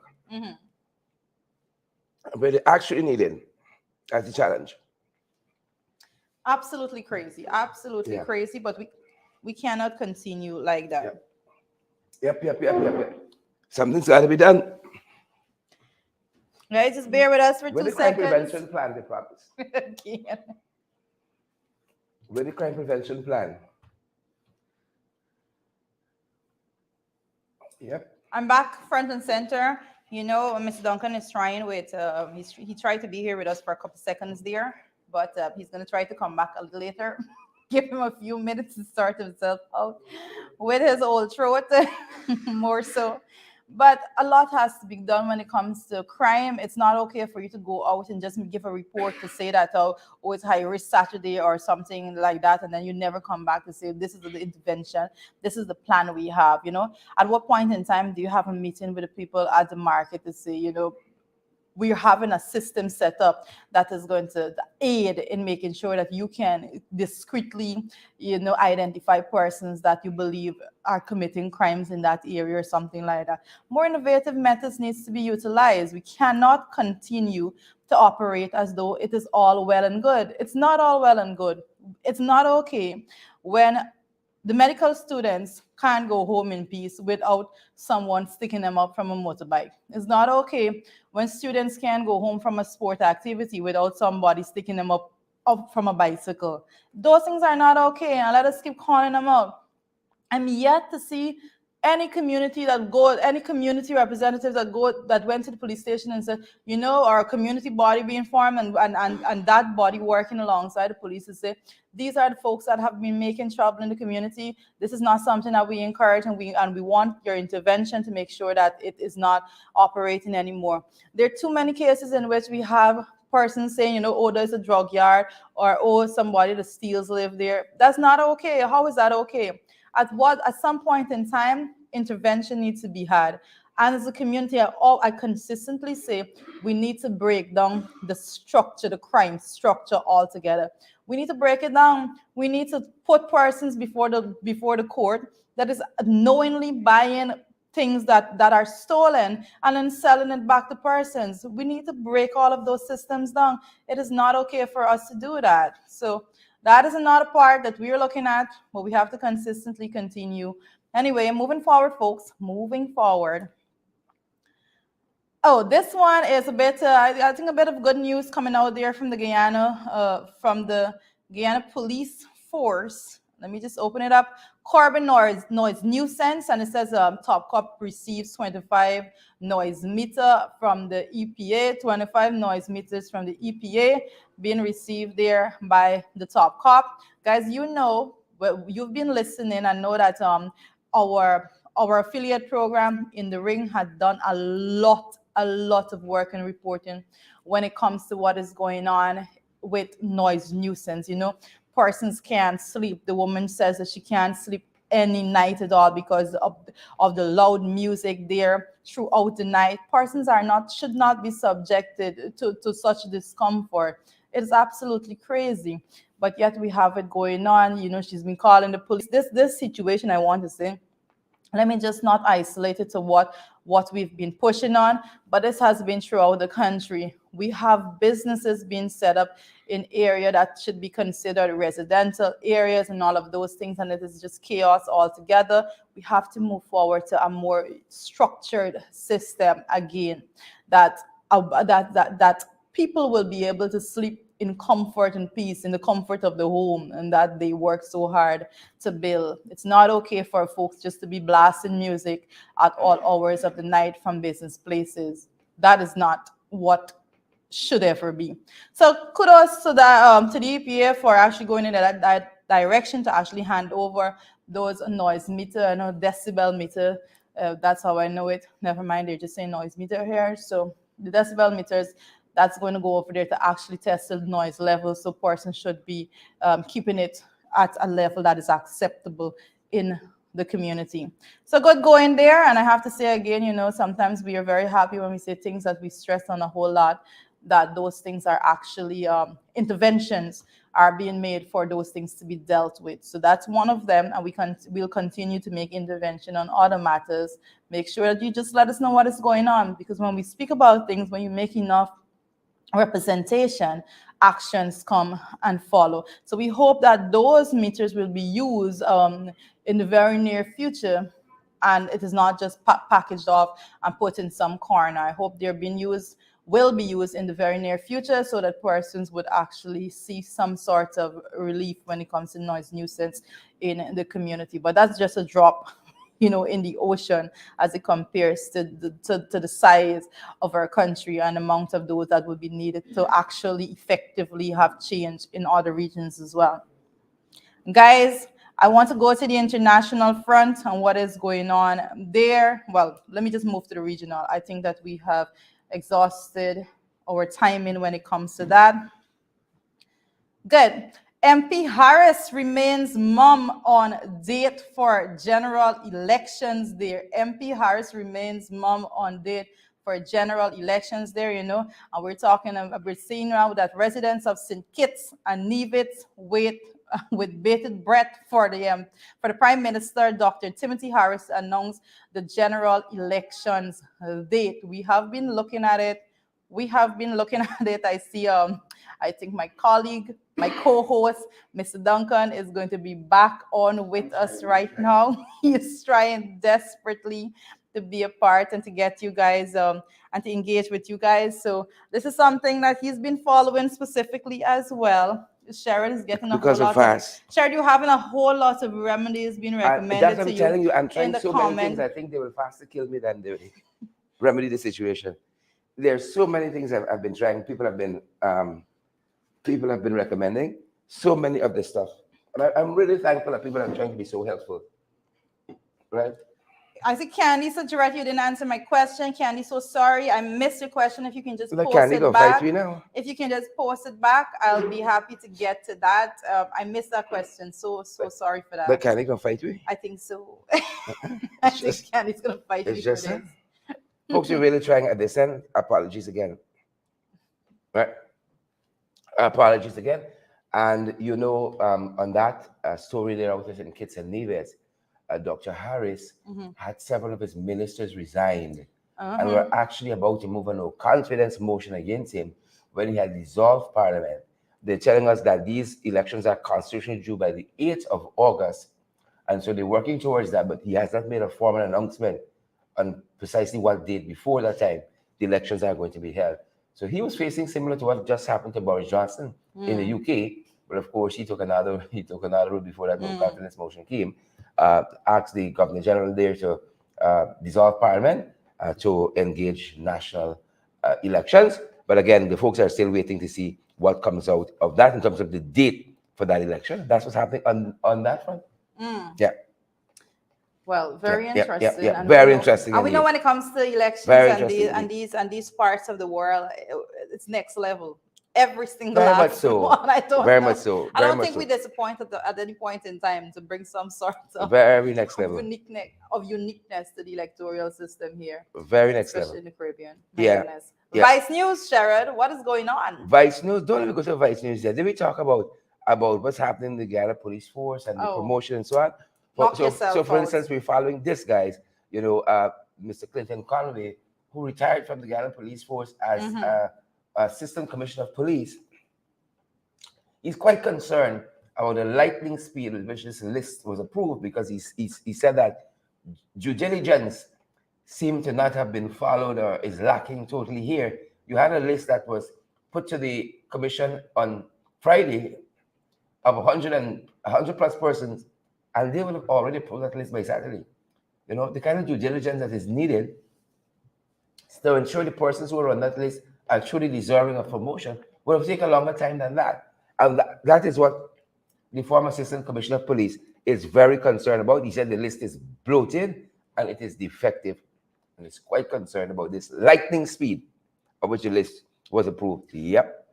Where they're actually needed. That's the challenge. Absolutely crazy. Absolutely Yeah. crazy. But we cannot continue like that. Yep. Something's got to be done. Right? Just bear with us for With 2 the crime seconds. prevention plan, they promise. Again. With the crime prevention plan. Yep. I'm back front and center. Mr. Duncan is trying with, he tried to be here with us for a couple seconds there, but he's going to try to come back a little later. Give him a few minutes to sort himself out with his old throat, more so. But a lot has to be done when it comes to crime. It's not okay for you to go out and just give a report to say that, it's high risk Saturday or something like that, and then you never come back to say, this is the intervention, this is the plan we have. At what point in time do you have a meeting with the people at the market to say, we're having a system set up that is going to aid in making sure that you can discreetly, identify persons that you believe are committing crimes in that area or something like that. More innovative methods needs to be utilized. We cannot continue to operate as though it is all well and good. It's not all well and good. It's not okay when the medical students can't go home in peace without someone sticking them up from a motorbike. It's not okay when students can't go home from a sport activity without somebody sticking them up from a bicycle. Those things are not okay, and let us keep calling them out. I'm yet to see any community representative that went to the police station and said, our community body being formed and that body working alongside the police to say, these are the folks that have been making trouble in the community. This is not something that we encourage, and we want your intervention to make sure that it is not operating anymore. There are too many cases in which we have person saying, oh, there's a drug yard, or oh, somebody that steals live there. That's not okay. How is that okay? At some point in time, intervention needs to be had. And as a community, I consistently say we need to break down the structure, the crime structure altogether. We need to break it down. We need to put persons before the court that is knowingly buying things that are stolen and then selling it back to persons. We need to break all of those systems down. It is not okay for us to do that. So that is another part that we're looking at, but we have to consistently continue. Anyway, moving forward, folks, moving forward. Oh, this one is a bit, I think, a bit of good news coming out there from the Guyana Police Force. Let me just open it up. Carbon noise nuisance, and it says top cop receives 25 noise meter from the EPA, 25 noise meters from the EPA being received there by the top cop. Guys, well, you've been listening and know that our affiliate program in the ring had done a lot of work in reporting when it comes to what is going on with noise nuisance. Persons can't sleep. The woman says that she can't sleep any night at all because of the loud music there throughout the night. Persons should not be subjected to such discomfort. It is absolutely crazy. But yet we have it going on. She's been calling the police. This situation, I want to say, let me just not isolate it to what we've been pushing on, but this has been throughout the country. We have businesses being set up in area that should be considered residential areas and all of those things, and it is just chaos altogether. We have to move forward to a more structured system again, that people will be able to sleep in comfort and peace, in the comfort of the home, and that they work so hard to build. It's not okay for folks just to be blasting music at all hours of the night from business places. That is not what should ever be. So kudos to the EPA for actually going in that direction to actually hand over those noise meter, decibel meter. That's how I know it. Never mind, they're just saying noise meter here. So the decibel meters, that's going to go over there to actually test the noise level. So persons should be keeping it at a level that is acceptable in the community. So good going there. And I have to say again, sometimes we are very happy when we say things that we stress on a whole lot, that those things are actually interventions are being made for those things to be dealt with. So that's one of them, and we'll continue to make intervention on other matters. Make sure that you just let us know what is going on, because when we speak about things, when you make enough representation, actions come and follow. So we hope that those meters will be used in the very near future, and it is not just packaged off and put in some corner. I hope they're being used, will be used in the very near future, so that persons would actually see some sort of relief when it comes to noise nuisance in the community. But that's just a drop in the ocean as it compares to the size of our country and amount of those that would be needed to actually effectively have change in other regions as well. Guys, I want to go to the international front and what is going on there. Well, let me just move to the regional. I think that we have exhausted our timing when it comes to that. Good. MP Harris remains mum on date for general elections there. MP Harris remains mum on date for general elections there, and we're seeing now that residents of St. Kitts and Nevis wait with bated breath for the Prime Minister, Dr. Timothy Harris, to announce the general elections date. We have been looking at it. I see, I think my colleague, my co-host, Mr. Duncan, is going to be back on with us right now. He is trying desperately to be a part and to get you guys and to engage with you guys. So this is something that he's been following specifically as well. Sharon is getting a because whole of lot us. Sharon, you're having a whole lot of remedies being recommended That's what to I'm you. telling you. I'm trying in the so comment. many things. I think they will faster kill me than they will remedy the situation. There's so many things I've been trying. People have been recommending so many of this stuff. And I'm really thankful that people are trying to be so helpful. Right? I see Candy said, Jarrett, you didn't answer my question. Candy, so sorry. I missed your question. If you can just Look, post Candy it gonna fight back. me now. If you can just post it back, I'll be happy to get to that. I missed that question. So sorry for But that. Candy gonna fight me. I think so. Uh-uh. I It's think just, Candy's going to fight it's me for just, this. folks, you're really trying at this end. Apologies again. Right? Apologies again. And on that story there out in Kitts and Nevis, Dr. Harris had several of his ministers resigned and were actually about to move a no confidence motion against him when he had dissolved parliament. They're telling us that these elections are constitutionally due by the 8th of August. And so they're working towards that, but he has not made a formal announcement on precisely what date before that time the elections are going to be held. So he was facing similar to what just happened to Boris Johnson in the UK, but of course he took another route before that no confidence motion came. Asked the Governor General there to dissolve Parliament to engage national elections. But again, the folks are still waiting to see what comes out of that in terms of the date for that election. That's what's happening on that front. Yeah. Well, very interesting. Yeah. And Very interesting. And we know indeed. when it comes to elections Very and interesting these parts of the world, it's next level. Every single Very much last so. one. I don't Very know. much so. I Very don't much think so. we disappoint at any point in time to bring some sort of Very next level. uniqueness to the electoral system here, Very next especially level. in the Caribbean. My Yeah. goodness. Yeah. Vice News, Sherrod, what is going on? Vice News. Don't even go to Vice News yet. Did we talk about what's happening in the Ghana Police Force and the Oh. promotion and so on? Knock So yourself for out. instance, we're following this guys, Mr. Clinton Conway, who retired from the Ghana Police Force as Assistant Commissioner of Police. He's quite concerned about the lightning speed with which this list was approved because he said that due diligence seemed to not have been followed or is lacking totally here. You had a list that was put to the commission on Friday of 100 plus persons, and they would have already approved that list by Saturday. The kind of due diligence that is needed to ensure the persons who are on that list are truly deserving of promotion would have taken a longer time than that. And that is what the former Assistant Commissioner of Police is very concerned about. He said the list is bloated and it is defective, and is quite concerned about this lightning speed of which the list was approved. Yep.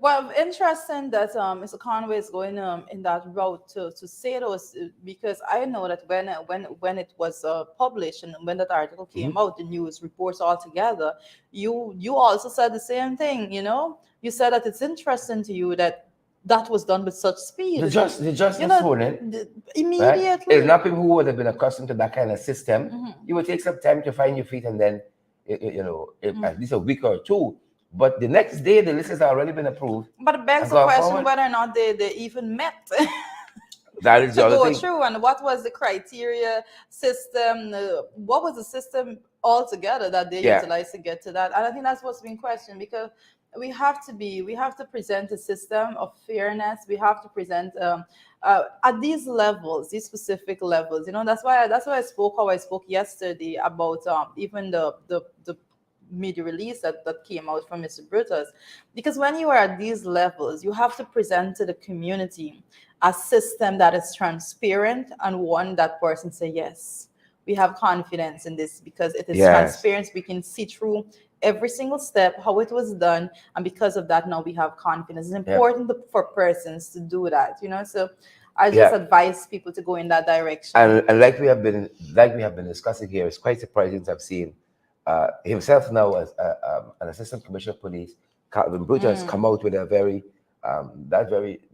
Well, interesting that Mr. Conway is going in that route to say those, because I know that when it was published and when that article came out, the news reports all together, you also said the same thing. You said that it's interesting to you that was done with such speed. The justice sworn in immediately. Right? It's not people who would have been accustomed to that kind of system. You would take some time to find your feet, and then at least a week or two. But the next day, the list has already been approved. But it begs the question whether or not they even met. That is to the other go thing. through, and what was the criteria system? What was the system altogether that they utilized to get to that? And I think that's what's been questioned, because we have to present a system of fairness. We have to present at these levels, these specific levels. That's why I spoke how I spoke yesterday about even the media release that came out from Mr. Brutus, because when you are at these levels, you have to present to the community a system that is transparent and one that person say, yes, we have confidence in this because it is transparent. We can see through every single step how it was done, and because of that, now we have confidence. It's important for persons to do that, so I just advise people to go in that direction. And like we have been discussing here, it's quite surprising to have seen himself now as an assistant commissioner of police, Calvin Brutus, come out with a very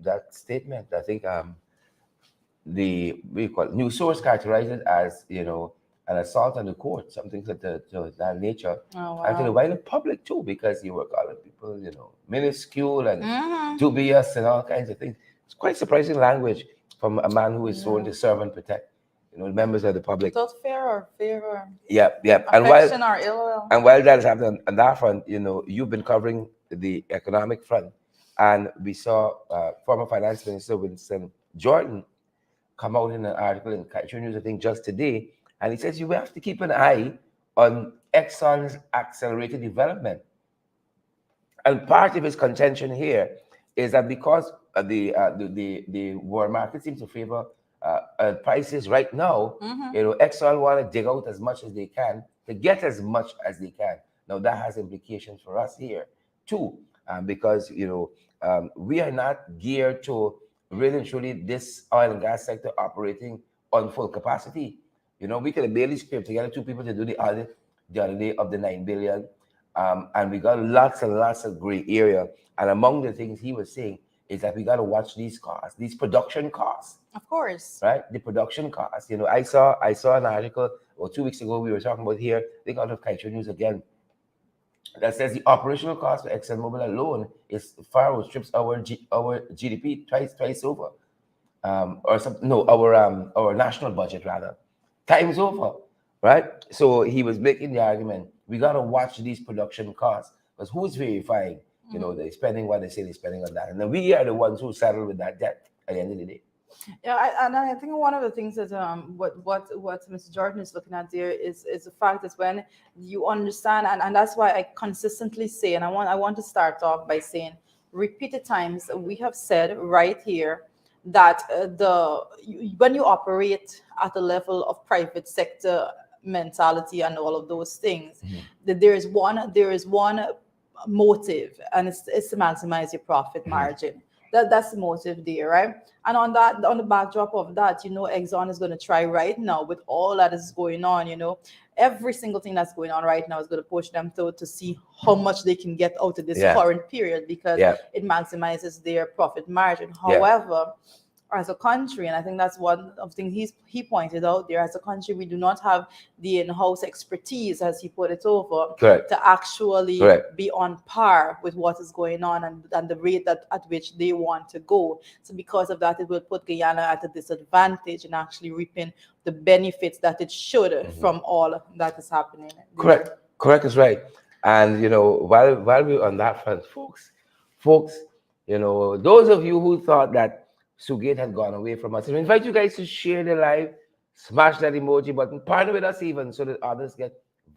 that statement. I think news source characterized it as an assault on the court, something to that nature, and to the wider public too, because you were calling people minuscule and dubious and all kinds of things. It's quite surprising language from a man who is sworn to serve and protect members of the public. Without fear or favor. Yep. Affection or ill will. And while that is happening on that front, you've been covering the economic front, and we saw former Finance Minister Winston Jordan come out in an article in Culture News, I think just today, and he says you have to keep an eye on Exxon's accelerated development. And part of his contention here is that because the world market seems to favor prices right now, Exxon want to dig out as much as they can to get as much as they can. Now that has implications for us here too, because we are not geared to really and truly this oil and gas sector operating on full capacity. We could have barely scraped together two people to do the audit the other day of the 9 billion, and we got lots and lots of gray area. And among the things he was saying is that we got to watch these costs, these production costs. Of course. Right? The production costs. I saw an article, or 2 weeks ago we were talking about here, they got out of Kaito News again, that says the operational cost for ExxonMobil alone is far outstrips our GDP twice over, or something. No, our national budget rather, times over, right? So he was making the argument we got to watch these production costs because who's verifying, they're spending what they say they're spending on that, and then we are the ones who settle with that debt at the end of the day. Yeah, and I think one of the things that what Mr. Jordan is looking at there is the fact that when you understand, and that's why I consistently say, and I want to start off by saying, repeated times we have said right here that when you operate at a level of private sector mentality and all of those things, that there is one motive, and it's to maximize your profit margin. That's the motive there, right? And on the backdrop of that, Exxon is going to try right now with all that is going on, every single thing that's going on right now is going to push them to see how much they can get out of this current period, because it maximizes their profit margin. However, as a country, and I think that's one of the things he pointed out there, as a country, we do not have the in-house expertise, as he put it over, to actually be on par with what is going on and the rate at which they want to go. So because of that, it will put Guyana at a disadvantage in actually reaping the benefits that it should from all that is happening there. Correct is right. And while we're on that front, folks, those of you who thought that Sugate had gone away from us, I invite you guys to share the live, smash that emoji button, partner with us even, so that others get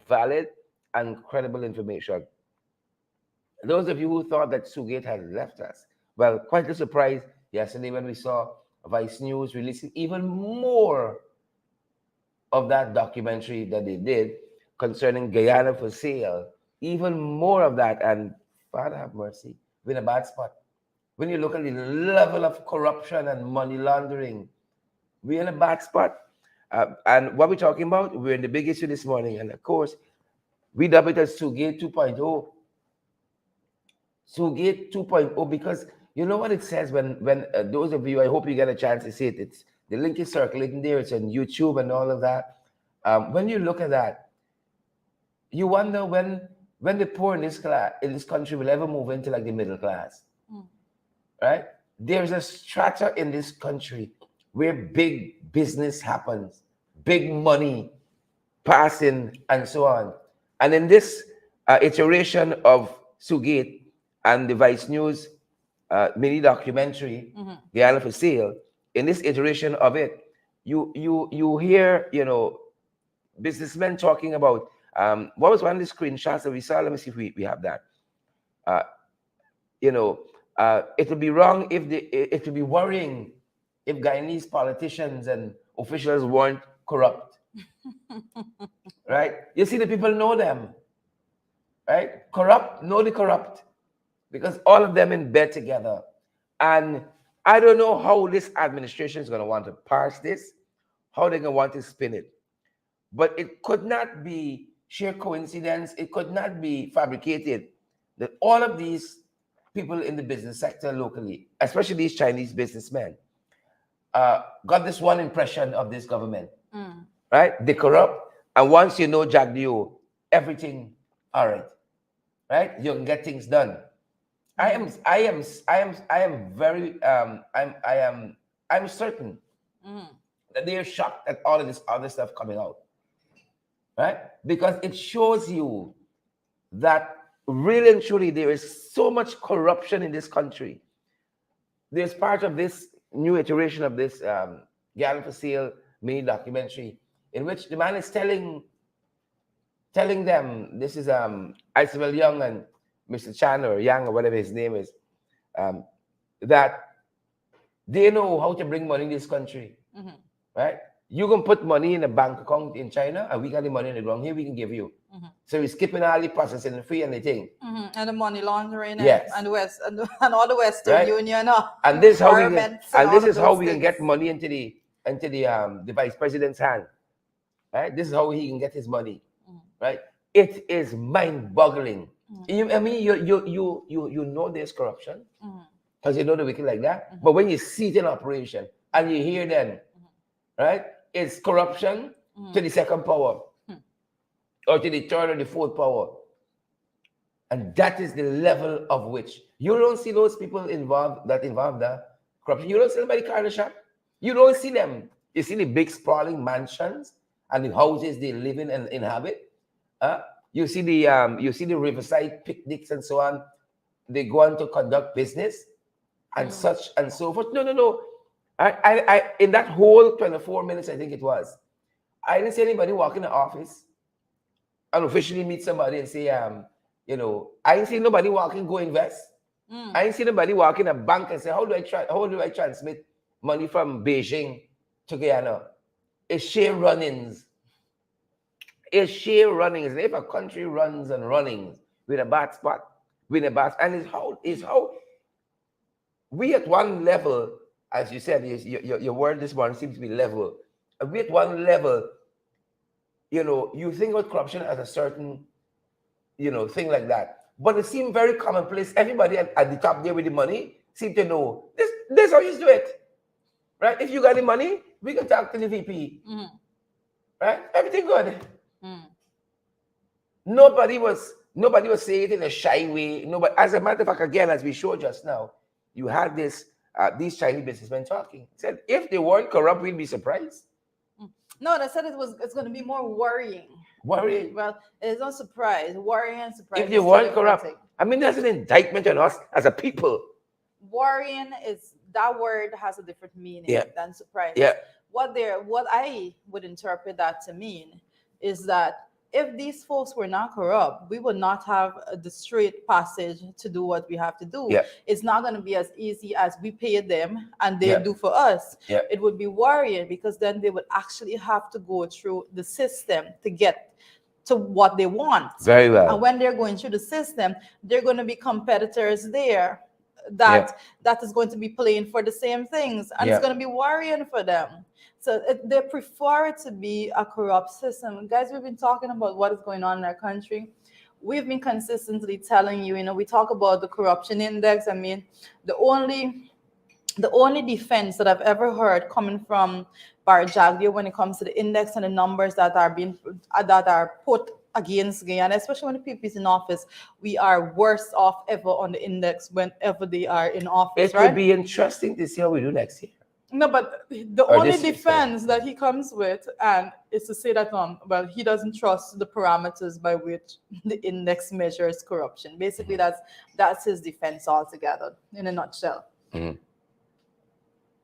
valid and credible information. Those of you who thought that Sugate had left us, well, quite a surprise yesterday when we saw Vice News releasing even more of that documentary that they did concerning Guyana for sale, even more of that, and Father have mercy, we're in a bad spot. When you look at the level of corruption and money laundering, we're in a bad spot. And what we're talking about, we're in the big issue this morning. And of course, we dub it as Sugate 2.0. Sugate 2.0, because you know what it says when those of you, I hope you get a chance to see it. The link is circulating there. It's on YouTube and all of that. When you look at that, you wonder when the poor in this country will ever move into like the middle class. Right? There's a strata in this country where big business happens, big money passing, and so on. And in this iteration of Sugate and the Vice News mini documentary, The Island for Sale, in this iteration of it, you hear, businessmen talking about what was one of the screenshots that we saw? Let me see if we have that. It would be wrong it would be worrying if Guyanese politicians and officials weren't corrupt. Right? You see, the people know them. Right? Corrupt, know the corrupt. Because all of them in bed together. And I don't know how this administration is going to want to parse this, how they're going to want to spin it. But it could not be sheer coincidence. It could not be fabricated that all of these people in the business sector locally, especially these Chinese businessmen, got this one impression of this government, right? They corrupt, and once you know Jack Dio, everything all right? You can get things done. I'm certain that they are shocked at all of this other stuff coming out, right? Because it shows you that really and truly, there is so much corruption in this country. There's part of this new iteration of this Guyana for Sale mini documentary in which the man is telling them, this is Isabel Young and Mr. Chan or Yang or whatever his name is, that they know how to bring money in this country. Mm-hmm. right? You can put money in a bank account in China, and we got the money in the ground here. We can give you. Mm-hmm. So we're skipping all the processing fee and the thing. Mm-hmm. And the money laundering Yes, and the West and all the Western right. Union And this is how we can, requirements and and all this of is how those we can things. get money into the vice president's hand, right? This is how he can get his money, right? It is mind-boggling. I mean, you know there's corruption because you know the wicked like that. But when you see it in operation and you hear them, right? It's corruption to the second power, or to the third or the fourth power. And that is the level of which you don't see those people involved the corruption. You don't see anybody carrying a shop. You don't see them. You see the big sprawling mansions and the houses they live in and inhabit. You see the riverside picnics and so on. They go on to conduct business and such and so forth. No. I in that whole 24 minutes, I think it was, I didn't see anybody walk in the office and officially meet somebody and say, I ain't seen nobody walking go invest. I ain't seen nobody walk in a bank and say, how do I transmit money from Beijing to Guyana? It's sheer runnings. It's sheer runnings. And if a country runs and runnings with a bad spot, and it's how we at one level, as you said, your word this morning seems to be level. We at one level, you think about corruption as a certain, thing like that. But it seemed very commonplace. Everybody at the top there with the money seemed to know this how you do it. Right? If you got the money, we can talk to the VP. Right? Everything good. Nobody was saying it in a shy way. Nobody, as a matter of fact, again, as we showed just now, you had these Chinese businessmen talking. Said if they weren't corrupt, we'd be surprised. No, they said it's going to be more worrying. Worrying. Well, it's not surprise. Worrying and surprise. If they weren't corrupt, I mean, that's an indictment on us as a people. Worrying that word has a different meaning than surprise. Yeah. What I would interpret that to mean is that if these folks were not corrupt, we would not have the straight passage to do what we have to do. Yeah. It's not going to be as easy as we pay them and they do for us. Yeah. It would be worrying because then they would actually have to go through the system to get to what they want. Very well. And when they're going through the system, they're going to be competitors there that is going to be playing for the same things, and it's going to be worrying for them. So they prefer it to be a corrupt system. Guys, we've been talking about what is going on in our country. We've been consistently telling you, we talk about the corruption index. I mean, the only defense that I've ever heard coming from Barjaglia when it comes to the index and the numbers that are put against Guyana, especially when the people is in office, we are worse off ever on the index whenever they are in office. It will be interesting to see how we do next year. No, but the only defense that he comes with is to say that he doesn't trust the parameters by which the index measures corruption. Basically, that's his defense altogether in a nutshell.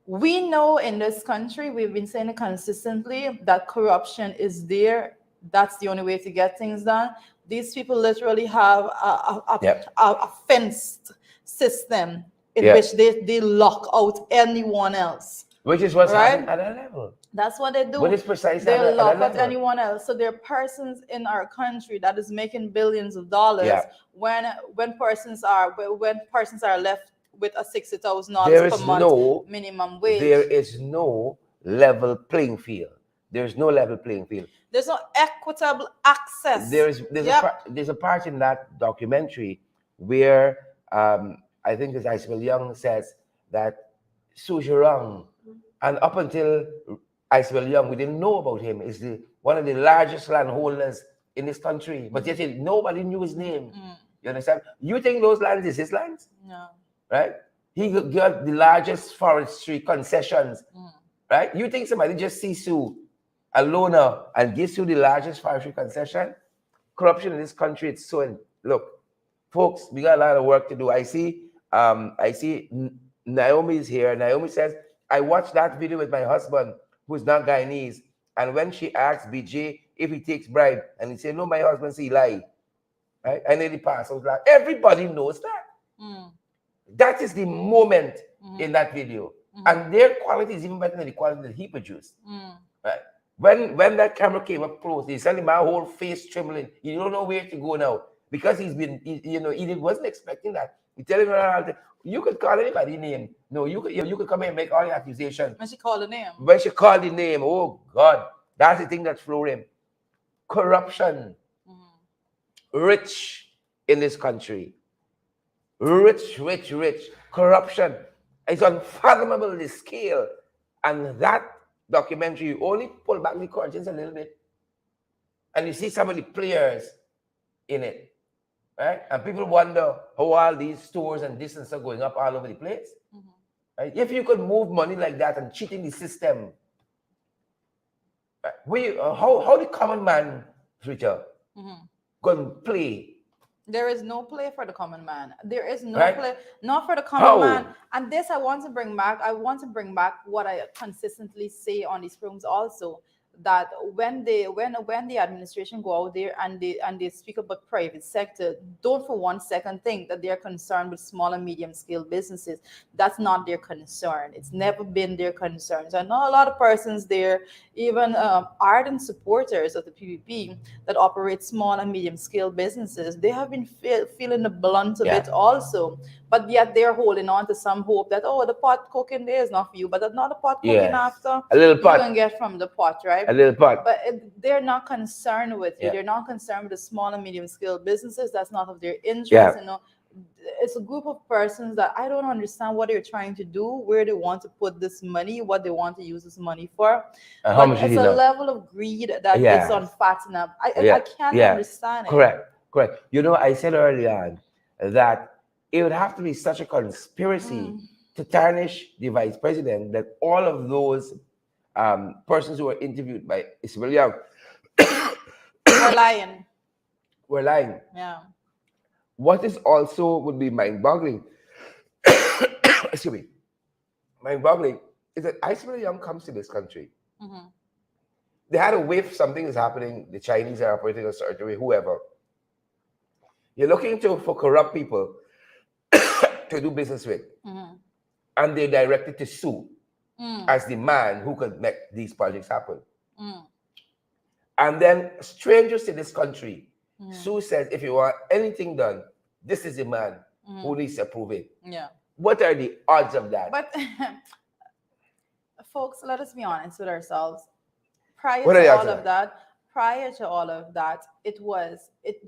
We know in this country, we've been saying it consistently, that corruption is there. That's the only way to get things done. These people literally have a fenced system in which they lock out anyone else. Which is what's happening at that level. That's what they do. What is precisely they lock out anyone else. So there are persons in our country that is making billions of dollars when persons are left with a $60,000 per month minimum wage. There is no level playing field. There's no level playing field. There's no equitable access. There's a part in that documentary where I think it's Isabel Young says that Sujarang, and up until Isabel Young, we didn't know about him, is one of the largest landholders in this country, but yet nobody knew his name. You understand? You think those lands is his lands? No. Right? He got the largest forestry concessions. Right? You think somebody just sees you a loaner and gives you the largest forestry concession? Corruption in this country, it's so. Look, folks, we got a lot of work to do. I see Naomi is here. Naomi says, I watched that video with my husband, who's not Guyanese, and when she asked BJ if he takes bribe, and he said, no, my husband said he lied. Right? I nearly passed. I was like, everybody knows that. That is the moment in that video. And their quality is even better than the quality that he produced. Right? When that camera came up close, he suddenly my whole face trembling. You don't know where to go now because he wasn't expecting that. He telling her, you could call anybody name. No, you could come here and make all the accusations. When she called the name. When she called the name, oh God, that's the thing that's flooring. Corruption, rich in this country, rich. Corruption, it's unfathomable the scale, and that documentary you only pull back the curtains a little bit, and you see some of the players in it, right? And people wonder how all these stores and distance are going up all over the place. Right? If you could move money like that and cheating the system, right? How the common man, Richard, going to play? There is no play for the common man. There is no Right? play, not for the common man. And this I want to bring back. I want to bring back what I consistently say on these rooms also, that when the administration go out there and they speak about private sector, don't for one second think that they're concerned with small and medium scale businesses. That's not their concern. It's never been their concern. So I know a lot of persons there, even ardent supporters of the PPP that operate small and medium scale businesses, they have been feeling the blunt of it also. But yet they're holding on to some hope that, oh, the pot cooking there is not for you, but that's not the pot cooking after. A little pot. You can get from the pot, right? A little pot. But they're not concerned with you. Yeah. They're not concerned with the small and medium scale businesses. That's not of their interest. You know, it's a group of persons that I don't understand what they're trying to do, where they want to put this money, what they want to use this money for. How much it's a level of greed that is unfathomable. I can't understand it. Correct. You know, I said earlier on that it would have to be such a conspiracy to tarnish the vice president that all of those persons who were interviewed by Isabel Young were lying. Yeah. What is also would be mind-boggling, excuse me, mind-boggling is that Isabel Young comes to this country. They had a whiff something is happening. The Chinese are operating a certain way. Whoever you're looking for corrupt people to do business with, and they're directed to Sue as the man who could make these projects happen. And then strangers to this country, Sue says, if you want anything done, this is the man who needs to approve it. Yeah. What are the odds of that? But folks, let us be honest with ourselves. Prior to all of that,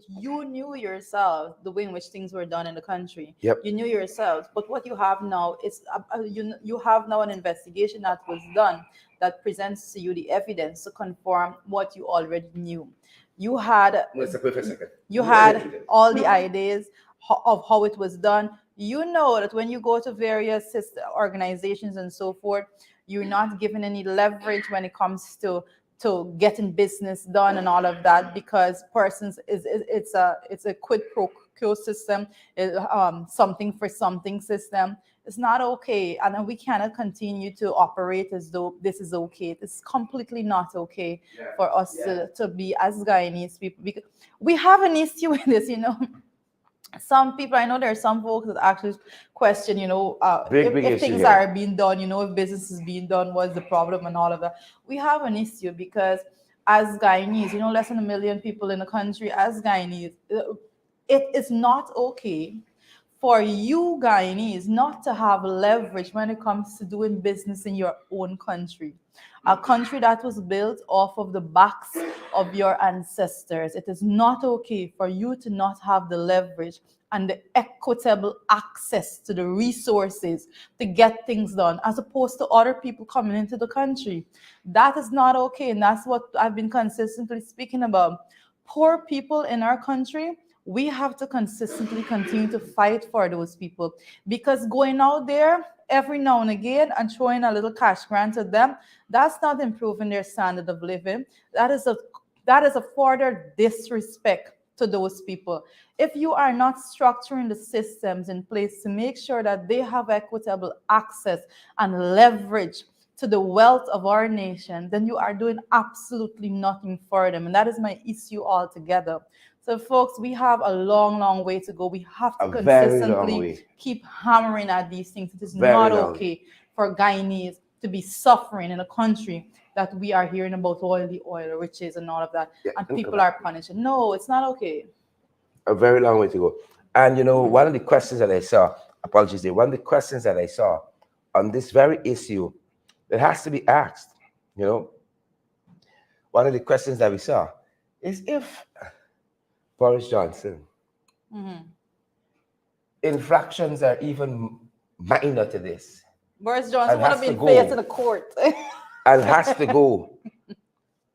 you knew yourself the way in which things were done in the country. Yep. You knew yourself. But what you have now is you have now an investigation that was done that presents to you the evidence to confirm what you already knew. You had all the ideas of how it was done. You know that when you go to various sister organizations and so forth, you're not given any leverage when it comes to getting business done and all of that, because persons it's a quid pro quo system, something for something system. It's not okay, and we cannot continue to operate as though this is okay. It's completely not okay for us to be as Guyanese people, because we have an issue with this, you know. Some people, I know there are some folks that actually question, you know, if things are being done, you know, if business is being done, what's the problem and all of that. We have an issue because as Guyanese, you know, less than 1 million people in the country, as Guyanese, it is not okay for you Guyanese not to have leverage when it comes to doing business in your own country. A country that was built off of the backs of your ancestors. It is not okay for you to not have the leverage and the equitable access to the resources to get things done, as opposed to other people coming into the country. That is not okay, and that's what I've been consistently speaking about. Poor people in our country, we have to consistently continue to fight for those people, because going out there every now and again and throwing a little cash grant to them, that's not improving their standard of living. That is a further disrespect to those people. If you are not structuring the systems in place to make sure that they have equitable access and leverage to the wealth of our nation, then you are doing absolutely nothing for them. And that is my issue altogether. So, folks, we have a long, long way to go. We have to consistently keep hammering at these things. It is not okay for Guyanese to be suffering in a country that we are hearing about all the oil riches and all of that, Yeah, and people are punished. No, it's not okay. a very long way to go. And one of the questions that I saw, apologies there, one of the questions that I saw on this very issue that has to be asked, one of the questions that we saw is if Boris Johnson infractions are even minor to this Boris Johnson and would have has to been faced in go a court. and has to go,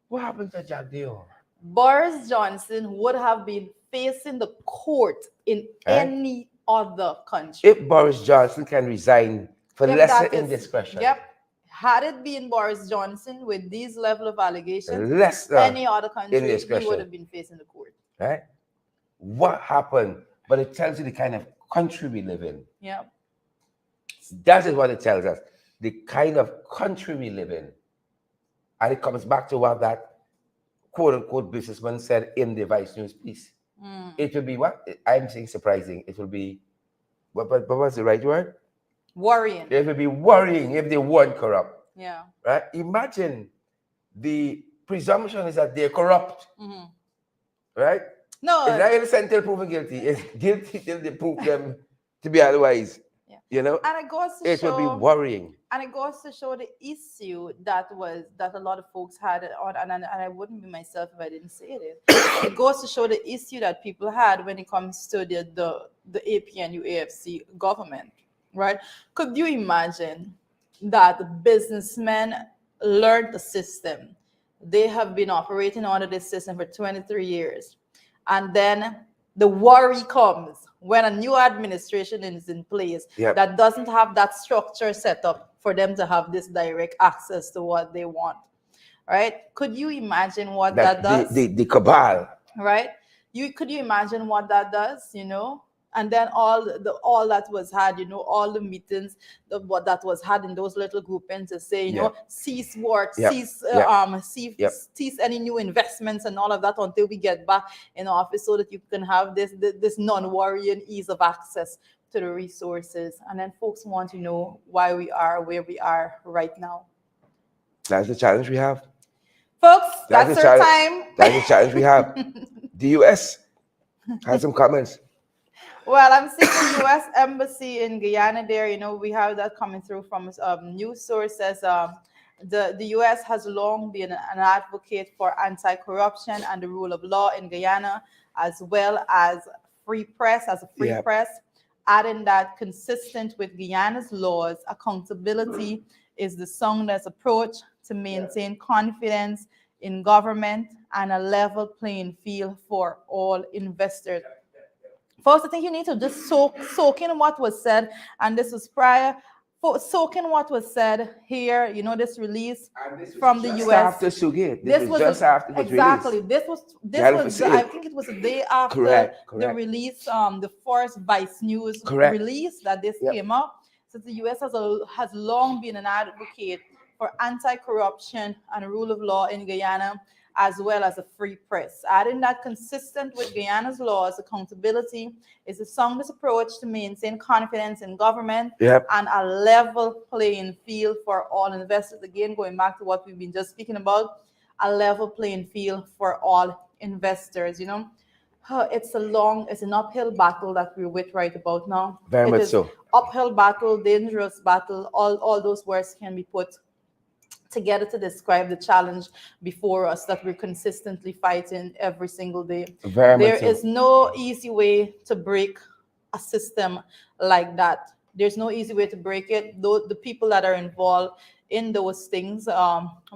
what happened to Jack Deal? Boris Johnson would have been facing the court in any other country. If Boris Johnson can resign for If lesser that is, indiscretion. yep. Had it been Boris Johnson with these level of allegations, Lesser any other country, he indiscretion. would have been facing the court. Right? What happened? But it tells you the kind of country we live in. Yeah. That is what it tells us. The kind of country we live in. And it comes back to what that quote-unquote businessman said in the Vice News piece. It will be what? I'm saying surprising. It will be, what was the right word? Worrying. It will be worrying if they weren't corrupt. Yeah. Right? Imagine the presumption is that they're corrupt. Right? No. It's not innocent till proven guilty. It's guilty till they prove them to be otherwise. Yeah. And it goes to show, will be worrying. And it goes to show the issue that a lot of folks had on, and I wouldn't be myself if I didn't say it. It goes to show the issue that people had when it comes to the APNU AFC government, right? Could you imagine that businessmen learned the system? They have been operating under this system for 23 years. And then the worry comes when a new administration is in place that doesn't have that structure set up for them to have this direct access to what they want, right? Could you imagine what that does? The cabal. Right? Could you imagine what that does, And then all that was had, all the meetings that was had in those little groupings to say, cease work, cease any new investments and all of that until we get back in office, so that you can have this non-worrying ease of access to the resources. And then folks want to know why we are where we are right now. That's the challenge we have. Folks, that's our time. That's the challenge we have. The U.S. has some comments. Well, I'm seeing the U.S. Embassy in Guyana there. We have that coming through from news sources. The U.S. has long been an advocate for anti-corruption and the rule of law in Guyana, as well as free press, press, adding that consistent with Guyana's laws, accountability is the soundest approach to maintain confidence in government and a level playing field for all investors. First, I think you need to just soak in what was said, and this was prior. Soak in what was said here. This release from the U.S. After Sugit. This was just after it was exactly. Released. This was. I think it was the day after the release. The first Vice News release that this came up. So the U.S. has long been an advocate for anti-corruption and rule of law in Guyana, as well as a free press. Adding that consistent with Guyana's laws, accountability is the soundest approach to maintain confidence in government and a level playing field for all investors. Again, going back to what we've been just speaking about, a level playing field for all investors. It's an uphill battle that we're with right about now. Very much so. Uphill battle, dangerous battle, all those words can be put together to describe the challenge before us that we're consistently fighting every single day. There is no easy way to break a system like that. There's no easy way to break it. Though the people that are involved in those things,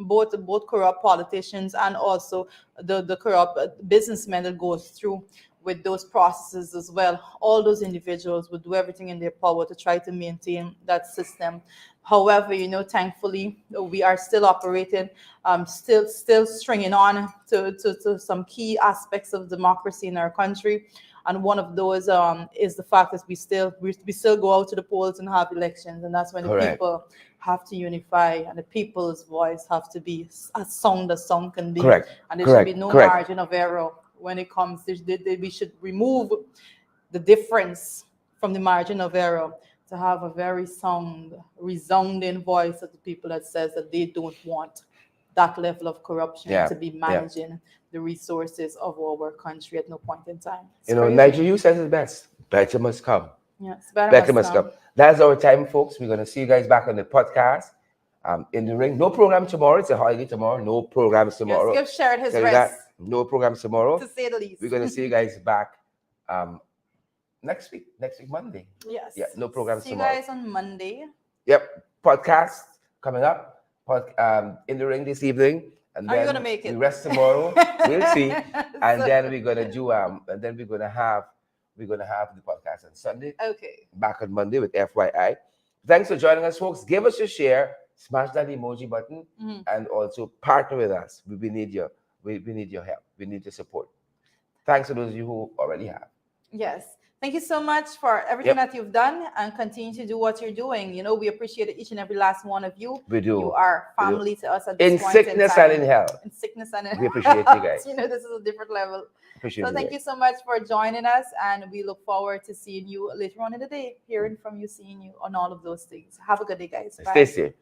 both corrupt politicians and also the corrupt businessmen that goes through with those processes as well. All those individuals would do everything in their power to try to maintain that system. However, thankfully, we are still operating, still stringing on to some key aspects of democracy in our country. And one of those is the fact that we still go out to the polls and have elections. And that's when the people have to unify and the people's voice have to be as sound as sound can be. And there should be no margin of error when it comes. We should remove the difference from the margin of error to have a very resounding voice of the people that says that they don't want that level of corruption Yeah, to be yeah. managing the resources of our country at no point in time. It's You know, crazy. Nigel, you says it best. Better must come. Yes, better Better must must come. come. That's our time, folks. We're gonna see you guys back on the podcast. In the ring. No program tomorrow. It's a holiday tomorrow. No programs Yes, tomorrow. give Sherrod his Tell you rest, that. No programs tomorrow. to say the least. We're gonna see you guys back next week. Next week, Monday. Yes. Yeah, no programs See you tomorrow. guys on Monday. Yep. Podcast coming up. In the ring this evening. And Are you then gonna make we it? rest tomorrow. We'll see. And So- then we're gonna do and then we're gonna have the podcast on Sunday. Okay. Back on Monday with FYI. Thanks for joining us, folks. Give us your share, smash that emoji button, and also partner with us. We need your need your help. We need your support. Thanks to those of you who already have. Yes. Thank you so much for everything that you've done, and continue to do what you're doing. You know, we appreciate each and every last one of you. We do. You are family to us at this In point sickness in time. and in health. In sickness and in We appreciate you guys. You know, this is a different level. Appreciate So thank you so much for joining us, and we look forward to seeing you later on in the day, hearing from you, seeing you on all of those things. Have a good day, guys. Bye. Stay safe.